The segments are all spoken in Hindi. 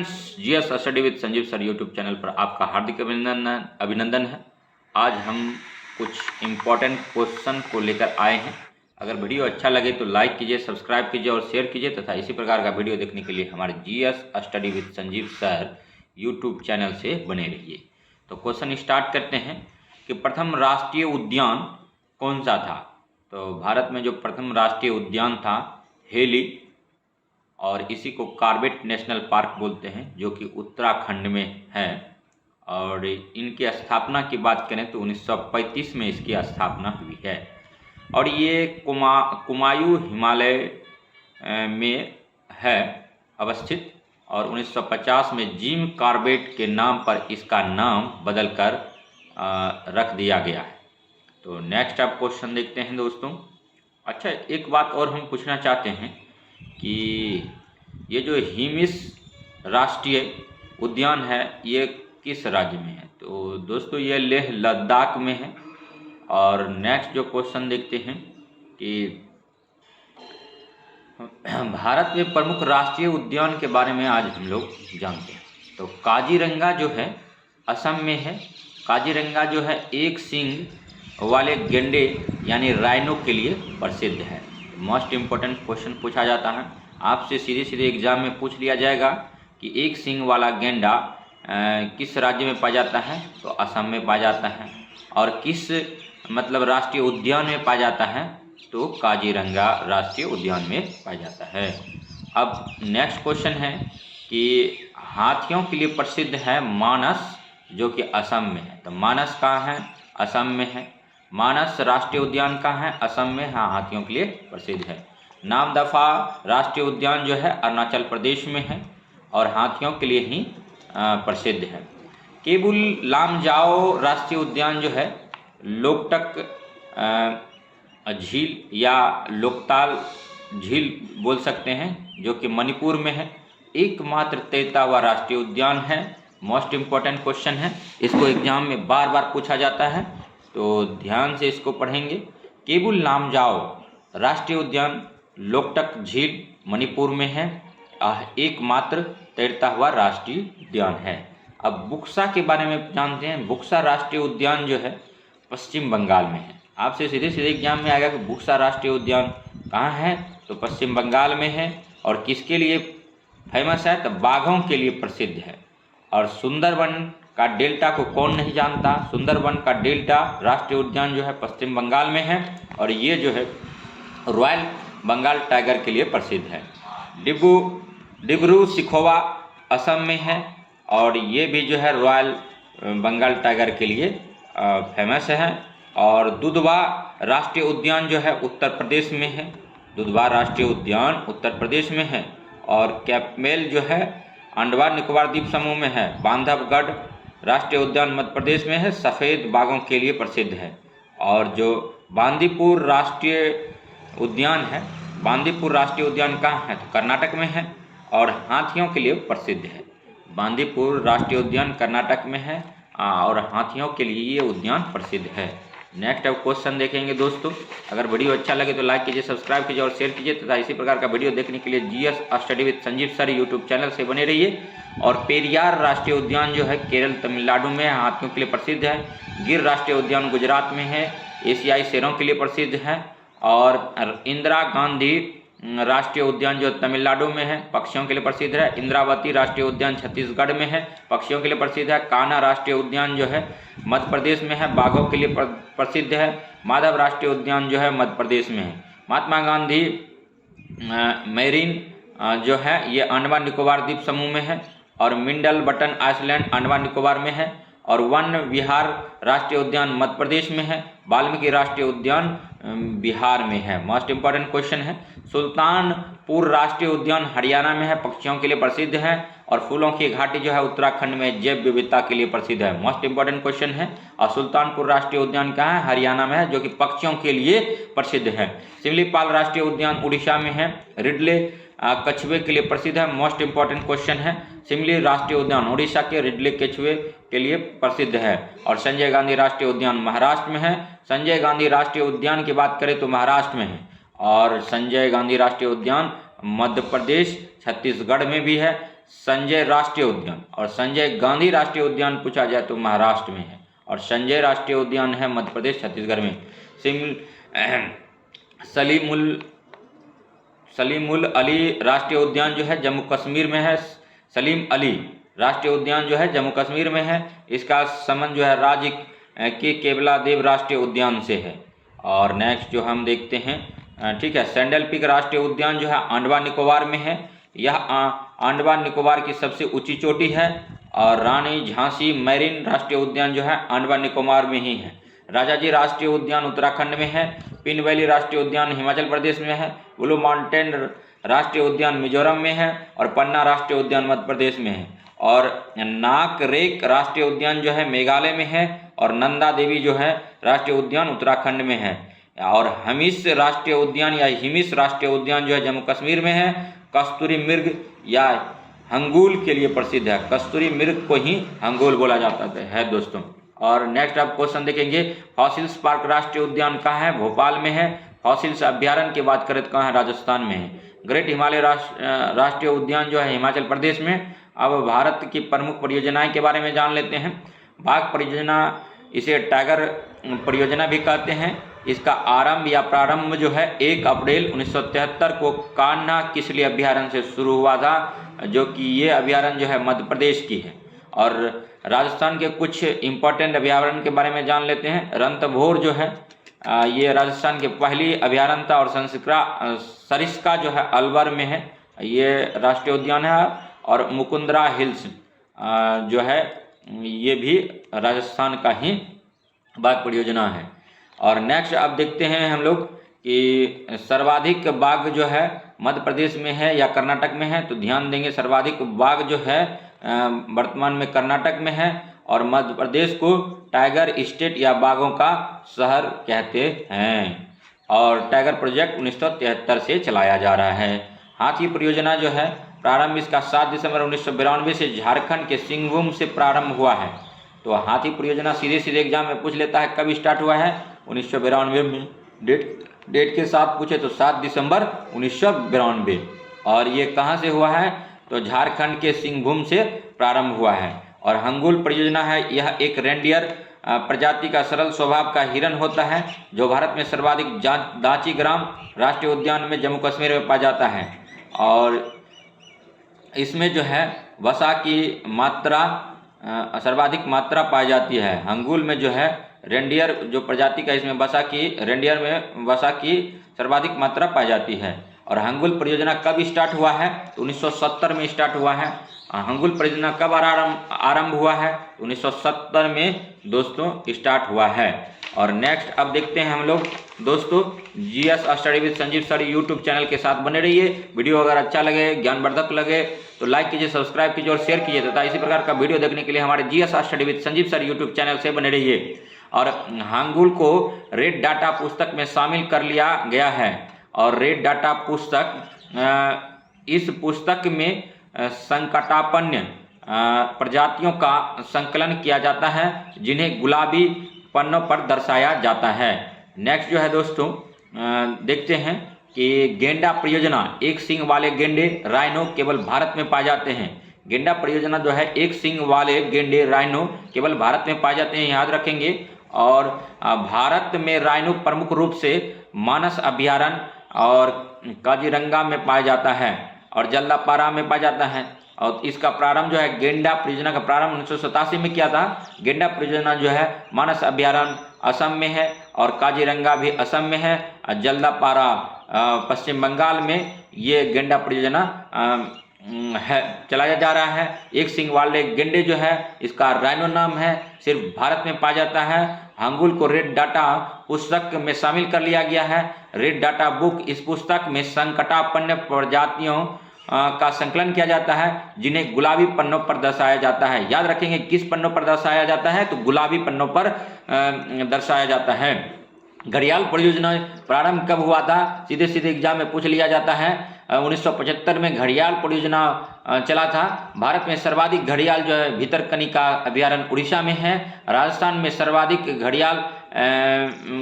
GS study with Sanjeev sir YouTube channel पर आपका हार्दिक अभिनंदन है। आज हम कुछ इम्पोर्टेंट क्वेश्चन को लेकर आए हैं। अगर वीडियो अच्छा लगे तो लाइक कीजिए, सब्सक्राइब कीजिए और शेयर कीजिए तथा इसी प्रकार का वीडियो देखने के लिए हमारे GS study with Sanjeev sir YouTube channel से बने रहिए। तो क्वेश्चन स्टार्ट करते हैं कि प्रथम राष्ट्रीय उद्यान कौन सा था। तो भारत में जो प्रथम राष्ट्रीय उद्यान था हेली, और इसी को कॉर्बेट नेशनल पार्क बोलते हैं, जो कि उत्तराखंड में है। और इनकी स्थापना की बात करें तो 1935 में इसकी स्थापना हुई है। और ये कुमायूं हिमालय में है अवस्थित, और 1950 में जिम कॉर्बेट के नाम पर इसका नाम बदलकर रख दिया गया है। तो नेक्स्ट आप क्वेश्चन देखते हैं दोस्तों। अच्छा, एक बात और हम पूछना चाहते हैं कि ये जो हिमिस राष्ट्रीय उद्यान है ये किस राज्य में है। तो दोस्तों ये लेह लद्दाख में है। और नेक्स्ट जो क्वेश्चन देखते हैं कि भारत में प्रमुख राष्ट्रीय उद्यान के बारे में आज हम लोग जानते हैं। तो काजीरंगा जो है असम में है। काजीरंगा जो है एक सींग वाले गेंडे यानी राइनो के लिए प्रसिद्ध है। मोस्ट इम्पोर्टेंट क्वेश्चन पूछा जाता है आपसे, सीधे सीधे एग्जाम में पूछ लिया जाएगा कि एक सींग वाला गेंडा किस राज्य में पाया जाता है। तो असम में पाया जाता है। और किस राष्ट्रीय उद्यान में पाया जाता है। तो काजीरंगा राष्ट्रीय उद्यान में पाया जाता है। अब नेक्स्ट क्वेश्चन है कि हाथियों के लिए प्रसिद्ध है मानस, जो कि असम में है। तो मानस कहाँ है? असम में है। मानस राष्ट्रीय उद्यान कहाँ है? असम में। हाँ, हाथियों के लिए प्रसिद्ध है। नामदफा राष्ट्रीय उद्यान जो है अरुणाचल प्रदेश में है और हाथियों के लिए ही प्रसिद्ध है। केबुल लामजाओ राष्ट्रीय उद्यान जो है लोकटक झील या लोकताल झील बोल सकते हैं, जो कि मणिपुर में है। एकमात्र तैरता हुआ राष्ट्रीय उद्यान है। मोस्ट इम्पोर्टेंट क्वेश्चन है, इसको एग्जाम में बार बार पूछा जाता है, तो ध्यान से इसको पढ़ेंगे। केबुल लामजाओ राष्ट्रीय उद्यान लोकटक झील मणिपुर में है। एकमात्र तैरता हुआ राष्ट्रीय उद्यान है। अब बुक्सा के बारे में जानते हैं। बुक्सा राष्ट्रीय उद्यान जो है पश्चिम बंगाल में है। आपसे सीधे सीधे एग्जाम में आएगा कि बुक्सा राष्ट्रीय उद्यान कहाँ है। तो पश्चिम बंगाल में है। और किसके लिए फेमस है? तो बाघों के लिए प्रसिद्ध है। और सुंदरबन का डेल्टा को कौन नहीं जानता। सुंदरबन का डेल्टा राष्ट्रीय उद्यान जो है पश्चिम बंगाल में है। और ये जो है रॉयल बंगाल टाइगर के लिए प्रसिद्ध है। डिब्रू सिखोवा असम में है। और ये भी जो है रॉयल बंगाल टाइगर के लिए फेमस है। और दुधवा राष्ट्रीय उद्यान जो है उत्तर प्रदेश में है। दुधवा राष्ट्रीय उद्यान उत्तर प्रदेश में है। और कैंपबेल जो है अंडमान निकोबार द्वीप समूह में है। बांधवगढ़ राष्ट्रीय उद्यान मध्य प्रदेश में है, सफ़ेद बाघों के लिए प्रसिद्ध है। और जो बांदीपुर राष्ट्रीय उद्यान है, बांदीपुर राष्ट्रीय उद्यान कहाँ है? तो कर्नाटक में है और हाथियों के लिए प्रसिद्ध है। बांदीपुर राष्ट्रीय उद्यान कर्नाटक में है और हाथियों के लिए ये उद्यान प्रसिद्ध है। नेक्स्ट अब क्वेश्चन देखेंगे दोस्तों। अगर वीडियो अच्छा लगे तो लाइक कीजिए, सब्सक्राइब कीजिए और शेयर कीजिए तथा इसी प्रकार का वीडियो देखने के लिए GS study with Sanjeev sir YouTube channel से बने रहिए। और पेरियार राष्ट्रीय उद्यान जो है केरल तमिलनाडु में हाथियों के लिए प्रसिद्ध है। गिर राष्ट्रीय उद्यान गुजरात में है, एशियाई शेरों के लिए प्रसिद्ध है। और इंदिरा गांधी राष्ट्रीय उद्यान जो तमिलनाडु में है पक्षियों के लिए प्रसिद्ध है। इंद्रावती राष्ट्रीय उद्यान छत्तीसगढ़ में है, पक्षियों के लिए प्रसिद्ध है। कान्हा राष्ट्रीय उद्यान जो है मध्य प्रदेश में है, बाघों के लिए प्रसिद्ध है। माधव राष्ट्रीय उद्यान जो है मध्य प्रदेश में है। महात्मा गांधी मैरीन जो है ये अंडमान निकोबार द्वीप समूह में है। और Middle Button Island Andaman Nicobar में है। और वन विहार राष्ट्रीय उद्यान मध्य प्रदेश में है। वाल्मीकि राष्ट्रीय उद्यान बिहार में है। मोस्ट इम्पॉर्टेंट क्वेश्चन है। सुल्तानपुर राष्ट्रीय उद्यान हरियाणा में है, पक्षियों के लिए प्रसिद्ध है। और फूलों की घाटी जो है उत्तराखंड में जैव विविधता के लिए प्रसिद्ध है। मोस्ट इम्पॉर्टेंट क्वेश्चन है। और सुल्तानपुर राष्ट्रीय उद्यान कहाँ है? हरियाणा में है, जो कि पक्षियों के लिए प्रसिद्ध है। सिमलीपाल राष्ट्रीय उद्यान उड़ीसा में है, रिडले कछुए के लिए प्रसिद्ध है। मोस्ट इम्पॉर्टेंट क्वेश्चन है। सिमली राष्ट्रीय उद्यान उड़ीसा के रिडले कछुए के लिए प्रसिद्ध है। और संजय गांधी राष्ट्रीय उद्यान महाराष्ट्र में है। संजय गांधी राष्ट्रीय उद्यान की बात करें तो महाराष्ट्र में है। और संजय गांधी राष्ट्रीय उद्यान मध्य प्रदेश छत्तीसगढ़ में भी है। संजय राष्ट्रीय उद्यान, और संजय गांधी राष्ट्रीय उद्यान पूछा जाए तो महाराष्ट्र में है, और संजय राष्ट्रीय उद्यान है मध्य प्रदेश छत्तीसगढ़ में। सलीमुल अली राष्ट्रीय उद्यान जो है जम्मू कश्मीर में है। सलीम अली राष्ट्रीय उद्यान जो है जम्मू कश्मीर में है। इसका संबंध जो है राज्य के केवलादेव राष्ट्रीय उद्यान से है। और नेक्स्ट जो हम देखते हैं, ठीक है, सैंडल पीक राष्ट्रीय उद्यान जो है अंडमान निकोबार में है। यह अंडमान निकोबार की सबसे ऊंची चोटी है। और रानी झांसी मैरीन राष्ट्रीय उद्यान जो है अंडमान निकोबार में ही है। राजाजी राष्ट्रीय उद्यान उत्तराखंड में है। पिन वैली राष्ट्रीय उद्यान हिमाचल प्रदेश में है। ब्लू माउंटेन राष्ट्रीय उद्यान मिजोरम में है। और पन्ना राष्ट्रीय उद्यान मध्य प्रदेश में है। और नाकरेक राष्ट्रीय उद्यान जो है मेघालय में है। और नंदा देवी जो है राष्ट्रीय उद्यान उत्तराखंड में है। और हमीस राष्ट्रीय उद्यान या हिमिस राष्ट्रीय उद्यान जो है जम्मू कश्मीर में है। कस्तूरी मृग या हंगूल के लिए प्रसिद्ध है। कस्तूरी मृग को ही हंगूल बोला जाता है दोस्तों। और नेक्स्ट आप क्वेश्चन देखेंगे, फॉसिल्स पार्क राष्ट्रीय उद्यान कहाँ है? भोपाल में है। फॉसिल्स अभ्यारण्य की बात करें तो कहाँ है? राजस्थान में है। ग्रेट हिमालय राष्ट्रीय उद्यान जो है हिमाचल प्रदेश में। अब भारत की प्रमुख परियोजनाएं के बारे में जान लेते हैं। बाघ परियोजना, इसे टाइगर परियोजना भी कहते हैं। इसका आरंभ या प्रारंभ जो है 1 अप्रैल 1973 को कान्हा किसली अभ्यारण्य से शुरू हुआ था, जो कि ये अभ्यारण्य जो है मध्य प्रदेश की है। और राजस्थान के कुछ इम्पोर्टेंट अभ्यारण्य के बारे में जान लेते हैं। रणथंभौर जो है ये राजस्थान के पहली अभ्यारण्य था। और सरिस्का जो है अलवर में है, ये राष्ट्रीय उद्यान है। और मुकुंदरा हिल्स जो है ये भी राजस्थान का ही बाघ परियोजना है। और नेक्स्ट अब देखते हैं हम लोग कि सर्वाधिक बाघ जो है मध्य प्रदेश में है या कर्नाटक में है। तो ध्यान देंगे, सर्वाधिक बाघ जो है वर्तमान में कर्नाटक में है। और मध्य प्रदेश को टाइगर स्टेट या बाघों का शहर कहते हैं। और टाइगर प्रोजेक्ट 1973 से चलाया जा रहा है। हाथी परियोजना जो है प्रारंभ इसका 7 दिसंबर 1992 से झारखंड के सिंहभूम से प्रारंभ हुआ है। तो हाथी परियोजना सीधे सीधे एग्जाम में पूछ लेता है कब स्टार्ट हुआ है? 1992 में। डेट के साथ पूछे तो 7 दिसंबर 1992। और ये कहाँ से हुआ है? तो झारखंड के सिंहभूम से प्रारंभ हुआ है। और हंगुल परियोजना है, यह एक रेंडियर प्रजाति का सरल स्वभाव का हिरन होता है जो भारत में सर्वाधिक दांचीग्राम राष्ट्रीय उद्यान में जम्मू कश्मीर में पाया जाता है। और इसमें जो है वसा की मात्रा सर्वाधिक मात्रा पाई जाती है। हंगुल में जो है रेंडियर जो प्रजाति का इसमें रेंडियर में वसा की सर्वाधिक मात्रा पाई जाती है। और हंगुल परियोजना कब स्टार्ट हुआ है? तो 1970 में स्टार्ट हुआ है। हंगुल परियोजना कब आरंभ हुआ है? 1970 में दोस्तों स्टार्ट हुआ है। और नेक्स्ट अब देखते हैं हम लोग दोस्तों, GS study with Sanjeev sir YouTube channel के साथ बने रहिए। वीडियो अगर अच्छा लगे, ज्ञानवर्धक लगे तो लाइक कीजिए, सब्सक्राइब कीजिए और शेयर कीजिए तथा इसी प्रकार का वीडियो देखने के लिए हमारे GS study with Sanjeev sir YouTube channel से बने रहिए। और हंगुल को रेड डाटा पुस्तक में शामिल कर लिया गया है। और रेड डाटा पुस्तक, इस पुस्तक में संकटापन्न प्रजातियों का संकलन किया जाता है जिन्हें गुलाबी पन्नों पर दर्शाया जाता है। नेक्स्ट जो है दोस्तों देखते हैं कि गेंडा परियोजना, एक सींग वाले गेंडे राइनो केवल भारत में पाए जाते हैं। गेंडा परियोजना जो है एक सींग वाले गेंडे राइनो केवल भारत में पाए जाते हैं, याद रखेंगे। और भारत में राइनो प्रमुख रूप से मानस अभ्यारण्य और काजीरंगा में पाया जाता है और जल्दापारा में पाया जाता है। और इसका प्रारंभ जो है गेंडा परियोजना का प्रारंभ 1987 में किया था। गेंडा परियोजना जो है मानस अभ्यारण्य असम में है और काजीरंगा भी असम में है। जल्दापारा पश्चिम बंगाल में ये गेंडा परियोजना है चलाया जा रहा है। एक सींग वाले गेंडे जो है इसका राइनो नाम है, सिर्फ भारत में पाया जाता है। हंगुल को रेड डाटा पुस्तक में शामिल कर लिया गया है। रेड डाटा बुक, इस पुस्तक में संकटापन्न प्रजातियों का संकलन किया जाता है जिन्हें गुलाबी पन्नों पर दर्शाया जाता है। याद रखेंगे किस पन्नों पर दर्शाया जाता है? तो गुलाबी पन्नों पर दर्शाया जाता है। घड़ियाल परियोजना प्रारंभ कब हुआ था? सीधे सीधे एग्जाम में पूछ लिया जाता है। 1975 में घड़ियाल परियोजना चला था। भारत में सर्वाधिक घड़ियाल जो है भितरकनिका अभ्यारण्य उड़ीसा में है। राजस्थान में सर्वाधिक घड़ियाल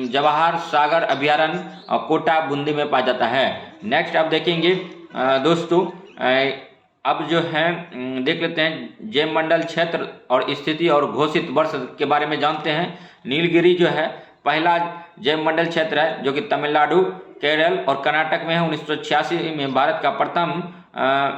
जवाहर सागर अभ्यारण्य कोटा बूंदी में पाया जाता है। नेक्स्ट आप देखेंगे दोस्तों अब जो है देख लेते हैं जैव मंडल क्षेत्र और स्थिति और घोषित वर्ष के बारे में जानते हैं। नीलगिरी जो है पहला जैव मंडल क्षेत्र है जो कि तमिलनाडु, केरल और कर्नाटक में है। 1986 में भारत का प्रथम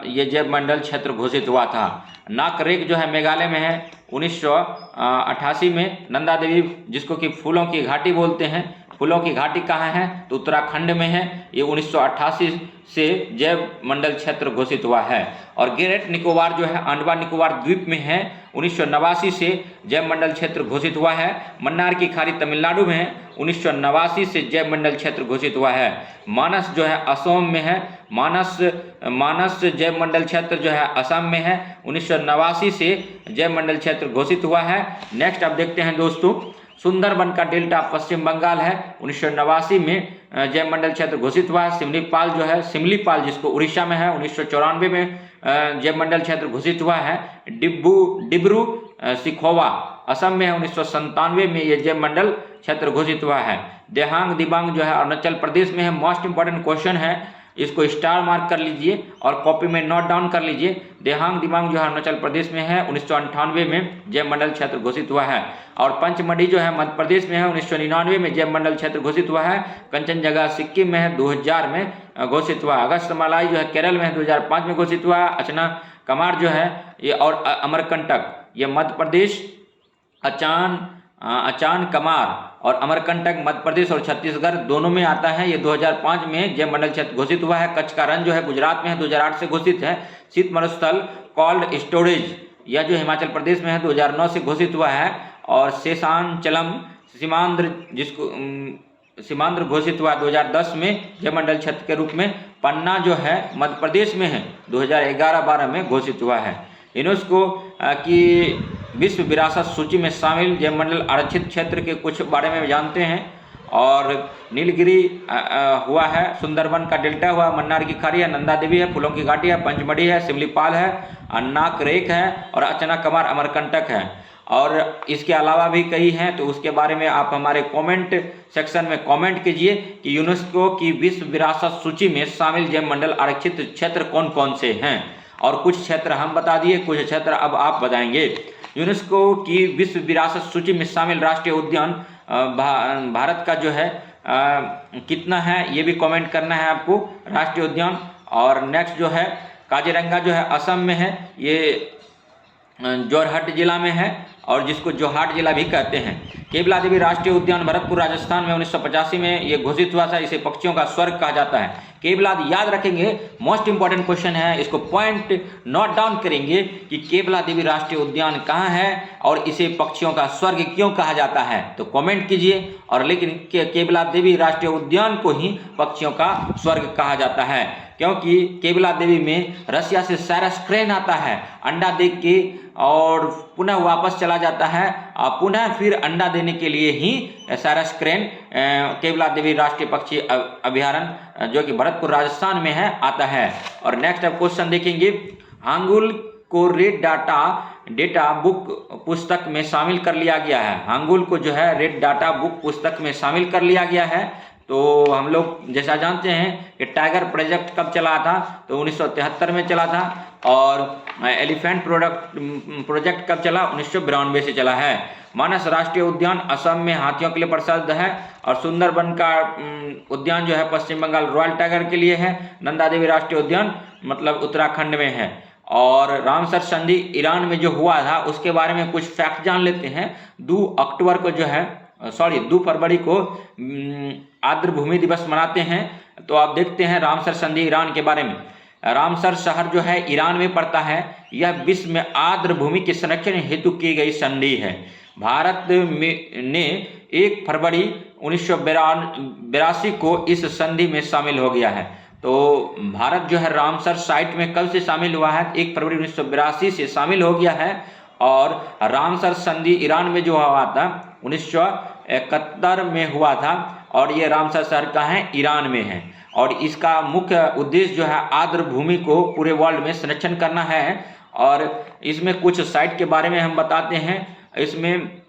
ये जैव मंडल क्षेत्र घोषित हुआ था। नाकरेक जो है मेघालय में है। 1988 में नंदा देवी, जिसको कि फूलों की घाटी बोलते हैं, फूलों की घाटी कहाँ है तो उत्तराखंड में है। ये 1988 से जैव मंडल क्षेत्र घोषित हुआ है। और ग्रेट निकोबार जो है अंडमान निकोबार द्वीप में है। 1989 से जैव मंडल क्षेत्र घोषित हुआ है। मन्नार की खाड़ी तमिलनाडु में है। 1989 से जैव मंडल क्षेत्र घोषित हुआ है। मानस जो है असम में है। मानस जैव मंडल क्षेत्र जो है असम में है। 1989 से जैव मंडल क्षेत्र घोषित हुआ है। नेक्स्ट अब देखते हैं दोस्तों, सुंदरबन का डेल्टा पश्चिम बंगाल है। 1989 में जैव मंडल क्षेत्र घोषित हुआ है। सिमलीपाल जो है, सिमलीपाल जिसको उड़ीसा में है, 1994 में जैव मंडल क्षेत्र घोषित हुआ है। डिब्रू सिखोवा असम में है। 1997 में ये जैव मंडल क्षेत्र घोषित हुआ है। देहांग दिबांग जो है अरुणाचल प्रदेश में है। मोस्ट इंपॉर्टेंट क्वेश्चन है, इसको स्टार मार्क कर लीजिए और कॉपी में नोट डाउन कर लीजिए। देहांग दिबांग जो है अरुणाचल प्रदेश में है। 1998 में जैव मंडल क्षेत्र घोषित हुआ है। और पंचमढ़ी जो है मध्य प्रदेश में है। 1999 में जैव मंडल क्षेत्र घोषित हुआ है। कंचनजंगा सिक्किम में है। 2000 में घोषित हुआ। अगस्तमालाई जो है केरल में है। 2005 में घोषित हुआ। अचना कमार जो है ये और अमरकंटक ये मध्य प्रदेश, अचान कमार और अमरकंटक मध्य प्रदेश और छत्तीसगढ़ दोनों में आता है। ये 2005 में जैव मंडल क्षेत्र घोषित हुआ है। कच्छ का रण जो है गुजरात में है। 2008 से घोषित है। शीत मरुस्थल कोल्ड स्टोरेज यह जो हिमाचल प्रदेश में है 2009 से घोषित हुआ है। और शेषांचलम सीमांध्र जिसको सीमांध्र घोषित हुआ 2010 में जैव मंडल क्षेत्र के रूप में। पन्ना जो है मध्य प्रदेश में है। 2011-12 में घोषित हुआ है। यूनेस्को की विश्व विरासत सूची में शामिल जैव मंडल आरक्षित क्षेत्र के कुछ बारे में जानते हैं। और नीलगिरी हुआ है, सुंदरबन का डेल्टा हुआ, मन्नार की खाड़ी है, नंदा देवी है, फूलों की घाटी है, पंचमढ़ी है, सिमलीपाल है, नाकरेक है और अचना कमार अमरकंटक है। और इसके अलावा भी कई हैं, तो उसके बारे में आप हमारे कमेंट सेक्शन में कमेंट कीजिए कि यूनेस्को की विश्व विरासत सूची में शामिल जैव मंडल आरक्षित क्षेत्र कौन कौन से हैं। और कुछ क्षेत्र हम बता दिए, कुछ क्षेत्र अब आप बताएंगे। यूनेस्को की विश्व विरासत सूची में शामिल राष्ट्रीय उद्यान भारत का जो है कितना है ये भी कमेंट करना है आपको, राष्ट्रीय उद्यान। और नेक्स्ट जो है काजीरंगा जो है असम में है, ये जोरहट जिला में है और जिसको जोहाट जिला भी कहते हैं। केवला देवी राष्ट्रीय उद्यान भरतपुर राजस्थान में 1985 में ये घोषित हुआ था। इसे पक्षियों का स्वर्ग कहा जाता है। केवला याद रखेंगे, मोस्ट इंपॉर्टेंट क्वेश्चन है, इसको पॉइंट नोट डाउन करेंगे कि केवला देवी राष्ट्रीय उद्यान कहाँ है और इसे पक्षियों का स्वर्ग क्यों कहा जाता है, तो कमेंट कीजिए। और लेकिन केवला देवी राष्ट्रीय उद्यान को ही पक्षियों का स्वर्ग कहा जाता है, क्योंकि केवला देवी में रसिया से साइरस क्रेन आता है, अंडा दे के और पुनः वापस चला जाता है, पुनः फिर अंडा देने के लिए ही साइरस क्रेन केवला देवी राष्ट्रीय पक्षी अभयारण्य जो कि भरतपुर राजस्थान में है आता है। और नेक्स्ट अब क्वेश्चन देखेंगे, हांगुल को रेड डेटा बुक पुस्तक में शामिल कर लिया गया है। हांगुल को जो है रेड डाटा बुक पुस्तक में शामिल कर लिया गया है। तो हम लोग जैसा जानते हैं कि टाइगर प्रोजेक्ट कब चला था, तो 1973 में चला था। और एलिफेंट प्रोजेक्ट कब चला, 1992 से चला है। मानस राष्ट्रीय उद्यान असम में हाथियों के लिए प्रसिद्ध है। और सुंदरबन का उद्यान जो है पश्चिम बंगाल रॉयल टाइगर के लिए है। नंदा देवी राष्ट्रीय उद्यान मतलब उत्तराखंड में है। और रामसर संधि ईरान में जो हुआ था उसके बारे में कुछ फैक्ट जान लेते हैं। 2 फरवरी को आर्द्र भूमि दिवस मनाते हैं। तो आप देखते हैं रामसर संधि ईरान के बारे में। रामसर शहर जो है ईरान में पड़ता है। यह विश्व में आर्द्र भूमि के संरक्षण हेतु की गई संधि है। भारत ने 1 फरवरी 1982 को इस संधि में शामिल हो गया है। तो भारत जो है रामसर साइट में कब से शामिल हुआ है, 1 फरवरी 1982 से शामिल हो गया है। और रामसर संधि ईरान में जो हुआ था 1971 में हुआ था। और ये रामसर शहर का है, ईरान में है। और इसका मुख्य उद्देश्य जो है आर्द्र भूमि को पूरे वर्ल्ड में संरक्षण करना है। और इसमें कुछ साइट के बारे में हम बताते हैं। इसमें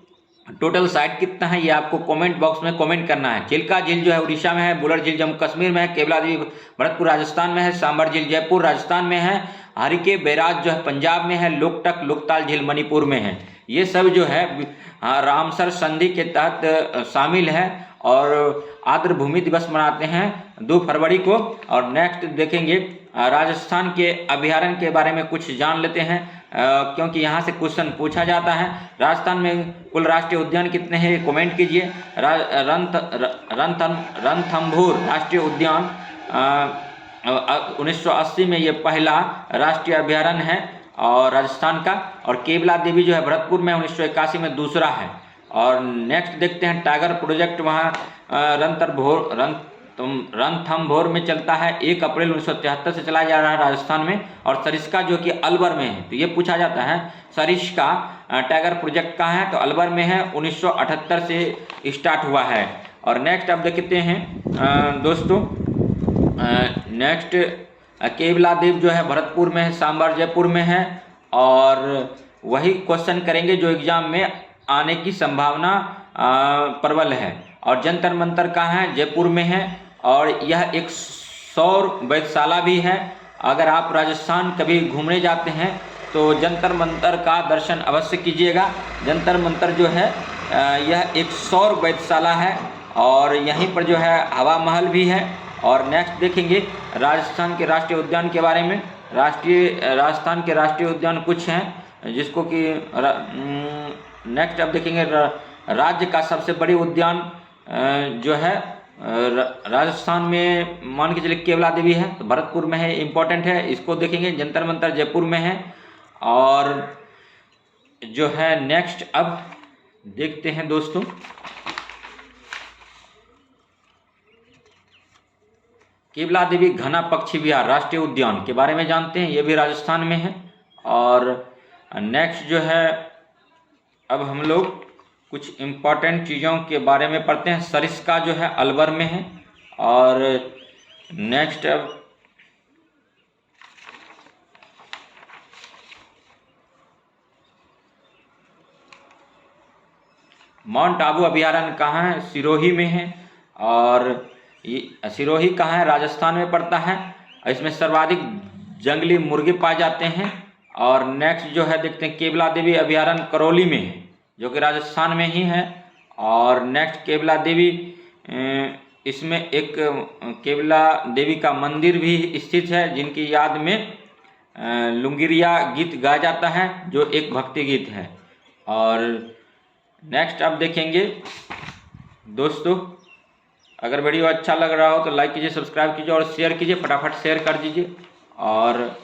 टोटल साइट कितना है ये आपको कमेंट बॉक्स में कमेंट करना है। चिल्का झील जो है उड़ीसा में है, बुलर झील जम्मू कश्मीर में है, केवला देवी भरतपुर राजस्थान में है, सांबर झील जयपुर राजस्थान में है, हरिके बैराज जो है पंजाब में है, लोकटक लोकताल झील मणिपुर में है। ये सब जो है रामसर संधि के तहत शामिल है और आर्द्र भूमि दिवस मनाते हैं 2 फरवरी को। और नेक्स्ट देखेंगे राजस्थान के अभयारण्य के बारे में कुछ जान लेते हैं, क्योंकि यहाँ से क्वेश्चन पूछा जाता है। राजस्थान में कुल राष्ट्रीय उद्यान कितने हैं कमेंट कीजिए। रणथंभौर राष्ट्रीय उद्यान 1980 में ये पहला राष्ट्रीय अभयारण्य है और राजस्थान का। और केवला देवी जो है भरतपुर में 1981 में दूसरा है। और नेक्स्ट देखते हैं टाइगर प्रोजेक्ट वहाँ रणथंभौर में चलता है, 1 अप्रैल 1973 से चलाया जा रहा है राजस्थान में। और सरिस्का जो कि अलवर में है, तो ये पूछा जाता है सरिस्का टाइगर प्रोजेक्ट कहाँ है, तो अलवर में है, 1978 से स्टार्ट हुआ है। और नेक्स्ट अब देखते हैं दोस्तों, नेक्स्ट केवला देव जो है भरतपुर में है, सांबर जयपुर में है। और वही क्वेश्चन करेंगे जो एग्जाम में आने की संभावना प्रबल है। और जंतर मंतर कहाँ है, जयपुर में है। और यह एक सौर वेधशाला भी है। अगर आप राजस्थान कभी घूमने जाते हैं तो जंतर मंतर का दर्शन अवश्य कीजिएगा। जंतर मंतर जो है यह एक सौर वेधशाला है और यहीं पर जो है हवा महल भी है। और नेक्स्ट देखेंगे राजस्थान के राष्ट्रीय उद्यान के बारे में। राजस्थान के राष्ट्रीय उद्यान कुछ हैं जिसको कि नेक्स्ट अब देखेंगे राज्य का सबसे बड़ी उद्यान जो है राजस्थान में मान के चलिए केवला देवी है, तो भरतपुर में है, इम्पोर्टेंट है, इसको देखेंगे। जंतर मंतर जयपुर में है। और जो है नेक्स्ट अब देखते हैं दोस्तों, केवला देवी घना पक्षी विहार राष्ट्रीय उद्यान के बारे में जानते हैं, ये भी राजस्थान में है। और नेक्स्ट जो है अब हम लोग कुछ इम्पॉर्टेंट चीज़ों के बारे में पढ़ते हैं। सरिस्का जो है अलवर में है। और नेक्स्ट अब माउंट आबू अभयारण्य कहाँ है, सिरोही में है। और ये सिरोही कहाँ है, राजस्थान में पड़ता है। इसमें सर्वाधिक जंगली मुर्गे पाए जाते हैं। और नेक्स्ट जो है देखते हैं केवला देवी अभयारण्य करौली में है जो कि राजस्थान में ही है। और नेक्स्ट केवला देवी इसमें एक केवला देवी का मंदिर भी स्थित है जिनकी याद में लुंगिरिया गीत गाया जाता है जो एक भक्ति गीत है। और नेक्स्ट अब देखेंगे दोस्तों, अगर वीडियो अच्छा लग रहा हो तो लाइक कीजिए, सब्सक्राइब कीजिए और शेयर कीजिए, फटाफट शेयर कर दीजिए। और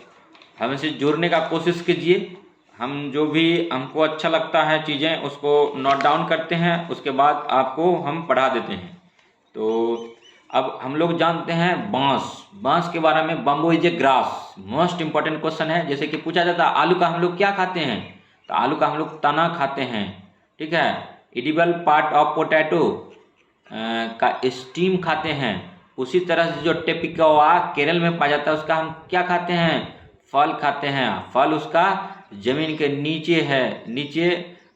हमसे जुड़ने का कोशिश कीजिए। हम जो भी हमको अच्छा लगता है चीज़ें उसको नोट डाउन करते हैं, उसके बाद आपको हम पढ़ा देते हैं। तो अब हम लोग जानते हैं बांस के बारे में। Bamboo is a grass, most important question है। जैसे कि पूछा जाता है आलू का हम लोग क्या खाते हैं, तो आलू का हम लोग तना खाते हैं, ठीक है। एडिबल पार्ट ऑफ पोटैटो का स्टीम खाते हैं। उसी तरह से जो टेपिकोआ केरल में पाया जाता है उसका हम क्या खाते हैं, फल खाते हैं। फल उसका जमीन के नीचे है, नीचे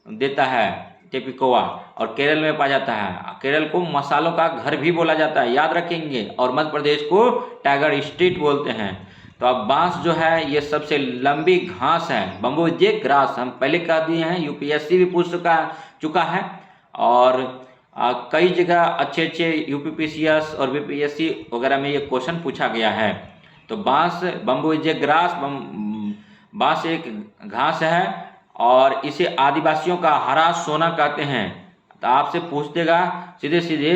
देता है टेपिकोआ, और केरल में पाया जाता है। केरल को मसालों का घर भी बोला जाता है, याद रखेंगे। और मध्य प्रदेश को टाइगर स्टेट बोलते हैं। तो अब बांस जो है ये सबसे लंबी घास है, बम्बू इज ए ग्रास, हम पहले कह दिए हैं, यूपीएससी भी पूछ चुका है। और कई जगह अच्छे अच्छे यूपीपीसीएस और बीपीएससी वगैरह में ये क्वेश्चन पूछा गया है। तो बांस, बम्बू इज ए ग्रास, बांस एक घास है और इसे आदिवासियों का हरा सोना कहते हैं। तो आपसे पूछ देगा सीधे सीधे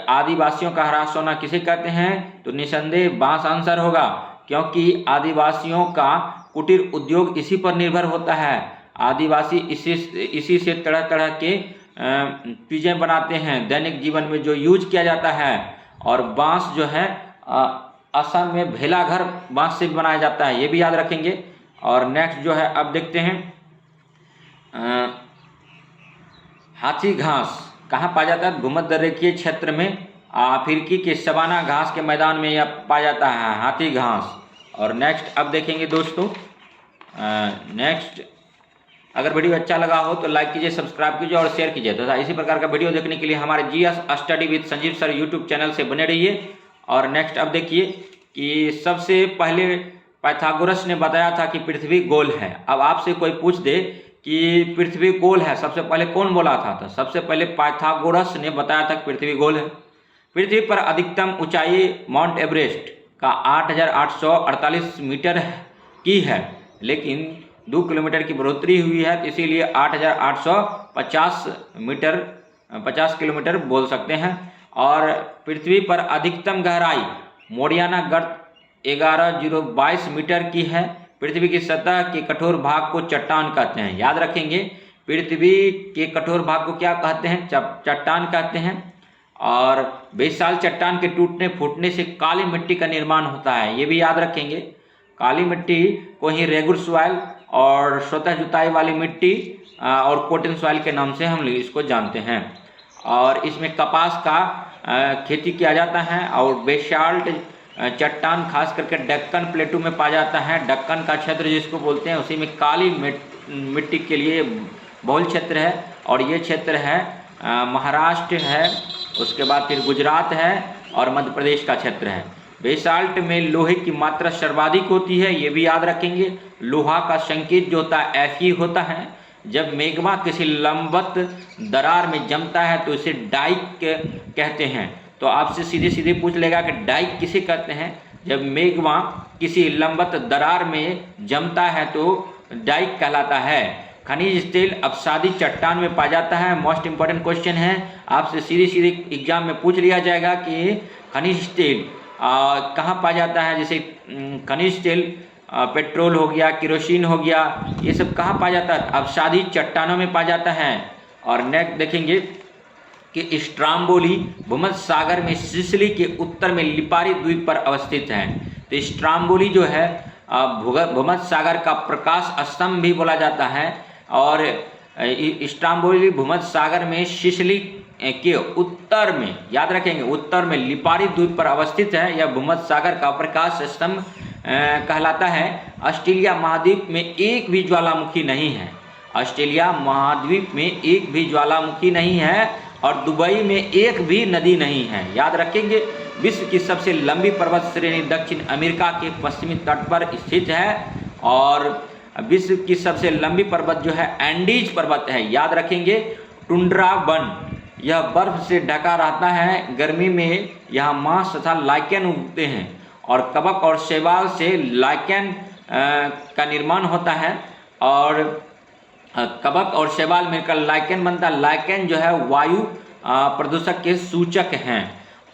आदिवासियों का हरा सोना किसे कहते हैं, तो निसंदेह बांस आंसर होगा, क्योंकि आदिवासियों का कुटीर उद्योग इसी पर निर्भर होता है। आदिवासी इसी से तरह तरह के चीज़ें बनाते हैं दैनिक जीवन में जो यूज किया जाता है। और बांस जो है असम में भेलाघर बांस से बनाया जाता है, ये भी याद रखेंगे। और नेक्स्ट जो है अब देखते हैं हाथी घास कहाँ पाया जाता है, भूमध्यरेखीय क्षेत्र में अफ्रीकी के सवाना घास के मैदान में यह पाया जाता है, हाथी घास। और नेक्स्ट अब देखेंगे दोस्तों, नेक्स्ट अगर वीडियो अच्छा लगा हो तो लाइक कीजिए, सब्सक्राइब कीजिए और शेयर कीजिए तथा इसी प्रकार का वीडियो देखने के लिए हमारे GS study with Sanjeev sir YouTube channel से बने रहिए। और नेक्स्ट अब देखिए कि सबसे पहले पाइथागोरस ने बताया था कि पृथ्वी गोल है। अब आपसे कोई पूछ दे कि पृथ्वी गोल है, सबसे पहले कौन बोला था? तो सबसे पहले पाइथागोरस ने बताया था कि पृथ्वी गोल है। पृथ्वी पर अधिकतम ऊंचाई माउंट एवरेस्ट का 8,848 मीटर की है, लेकिन 2 किलोमीटर की बढ़ोतरी हुई है, तो इसीलिए 8,850 मीटर 50 किलोमीटर बोल सकते हैं। और पृथ्वी पर अधिकतम गहराई मोरियाना गर्त 11,022 मीटर की है। पृथ्वी की सतह के कठोर भाग को चट्टान कहते हैं। याद रखेंगे, पृथ्वी के कठोर भाग को क्या कहते हैं? चट्टान कहते हैं। और बेसाल चट्टान के टूटने फूटने से काली मिट्टी का निर्माण होता है, ये भी याद रखेंगे। काली मिट्टी को ही रेगुलर सॉइल और स्वतः जुताई वाली मिट्टी और कॉटन सॉइल के नाम से हम लोग इसको जानते हैं। और इसमें कपास का खेती किया जाता है। और बेसाल्ट चट्टान खास करके दक्कन प्लेटू में पाया जाता है। दक्कन का क्षेत्र जिसको बोलते हैं, उसी में काली मिट्टी के लिए बहुल क्षेत्र है। और ये क्षेत्र है महाराष्ट्र है, उसके बाद फिर गुजरात है और मध्य प्रदेश का क्षेत्र है। बेसाल्ट में लोहे की मात्रा सर्वाधिक होती है, ये भी याद रखेंगे। लोहा का संकेत जो होता है Fe होता है। जब मैग्मा किसी लंबवत दरार में जमता है तो इसे डाइक कहते हैं। तो आपसे सीधे सीधे पूछ लेगा कि डाइक किसे कहते हैं? जब मैग्मा किसी लंबवत दरार में जमता है तो डाइक कहलाता है। खनिज तेल अपसादी चट्टान में पाया जाता है। मोस्ट इंपॉर्टेंट क्वेश्चन है, आपसे सीधे सीधे एग्जाम में पूछ लिया जाएगा कि खनिज तेल कहाँ पाया जाता है। जैसे खनिज तेल पेट्रोल हो गया, केरोसिन हो गया, ये सब कहाँ पाया जाता है? अपसादी चट्टानों में पाया जाता है। और नेक्स्ट देखेंगे कि स्ट्राम्बोली भूमध्य सागर में सिसिली के उत्तर में लिपारी द्वीप पर अवस्थित है। तो स्ट्राम्बोली जो है भूमध्य सागर का प्रकाश स्तंभ भी बोला जाता है। और स्ट्राम्बोली भूमध्य सागर में सिसिली के उत्तर में, याद रखेंगे, उत्तर में लिपारी द्वीप पर अवस्थित है। यह भूमध्य सागर का प्रकाश स्तंभ कहलाता है। ऑस्ट्रेलिया महाद्वीप में एक भी ज्वालामुखी नहीं है। ऑस्ट्रेलिया महाद्वीप में एक भी ज्वालामुखी नहीं है और दुबई में एक भी नदी नहीं है। याद रखेंगे, विश्व की सबसे लंबी पर्वत श्रेणी दक्षिण अमेरिका के पश्चिमी तट पर स्थित है। और विश्व की सबसे लंबी पर्वत जो है एंडीज पर्वत है। याद रखेंगे, टुंड्रा वन, यह बर्फ से ढका रहता है। गर्मी में यहाँ मांस तथा लाइकेन उगते हैं और कवक और शैवाल से लाइकेन का निर्माण होता है। और कवक और शैवाल मिलकर लाइकेन बनता है। लाइकेन जो है वायु प्रदूषक के सूचक हैं।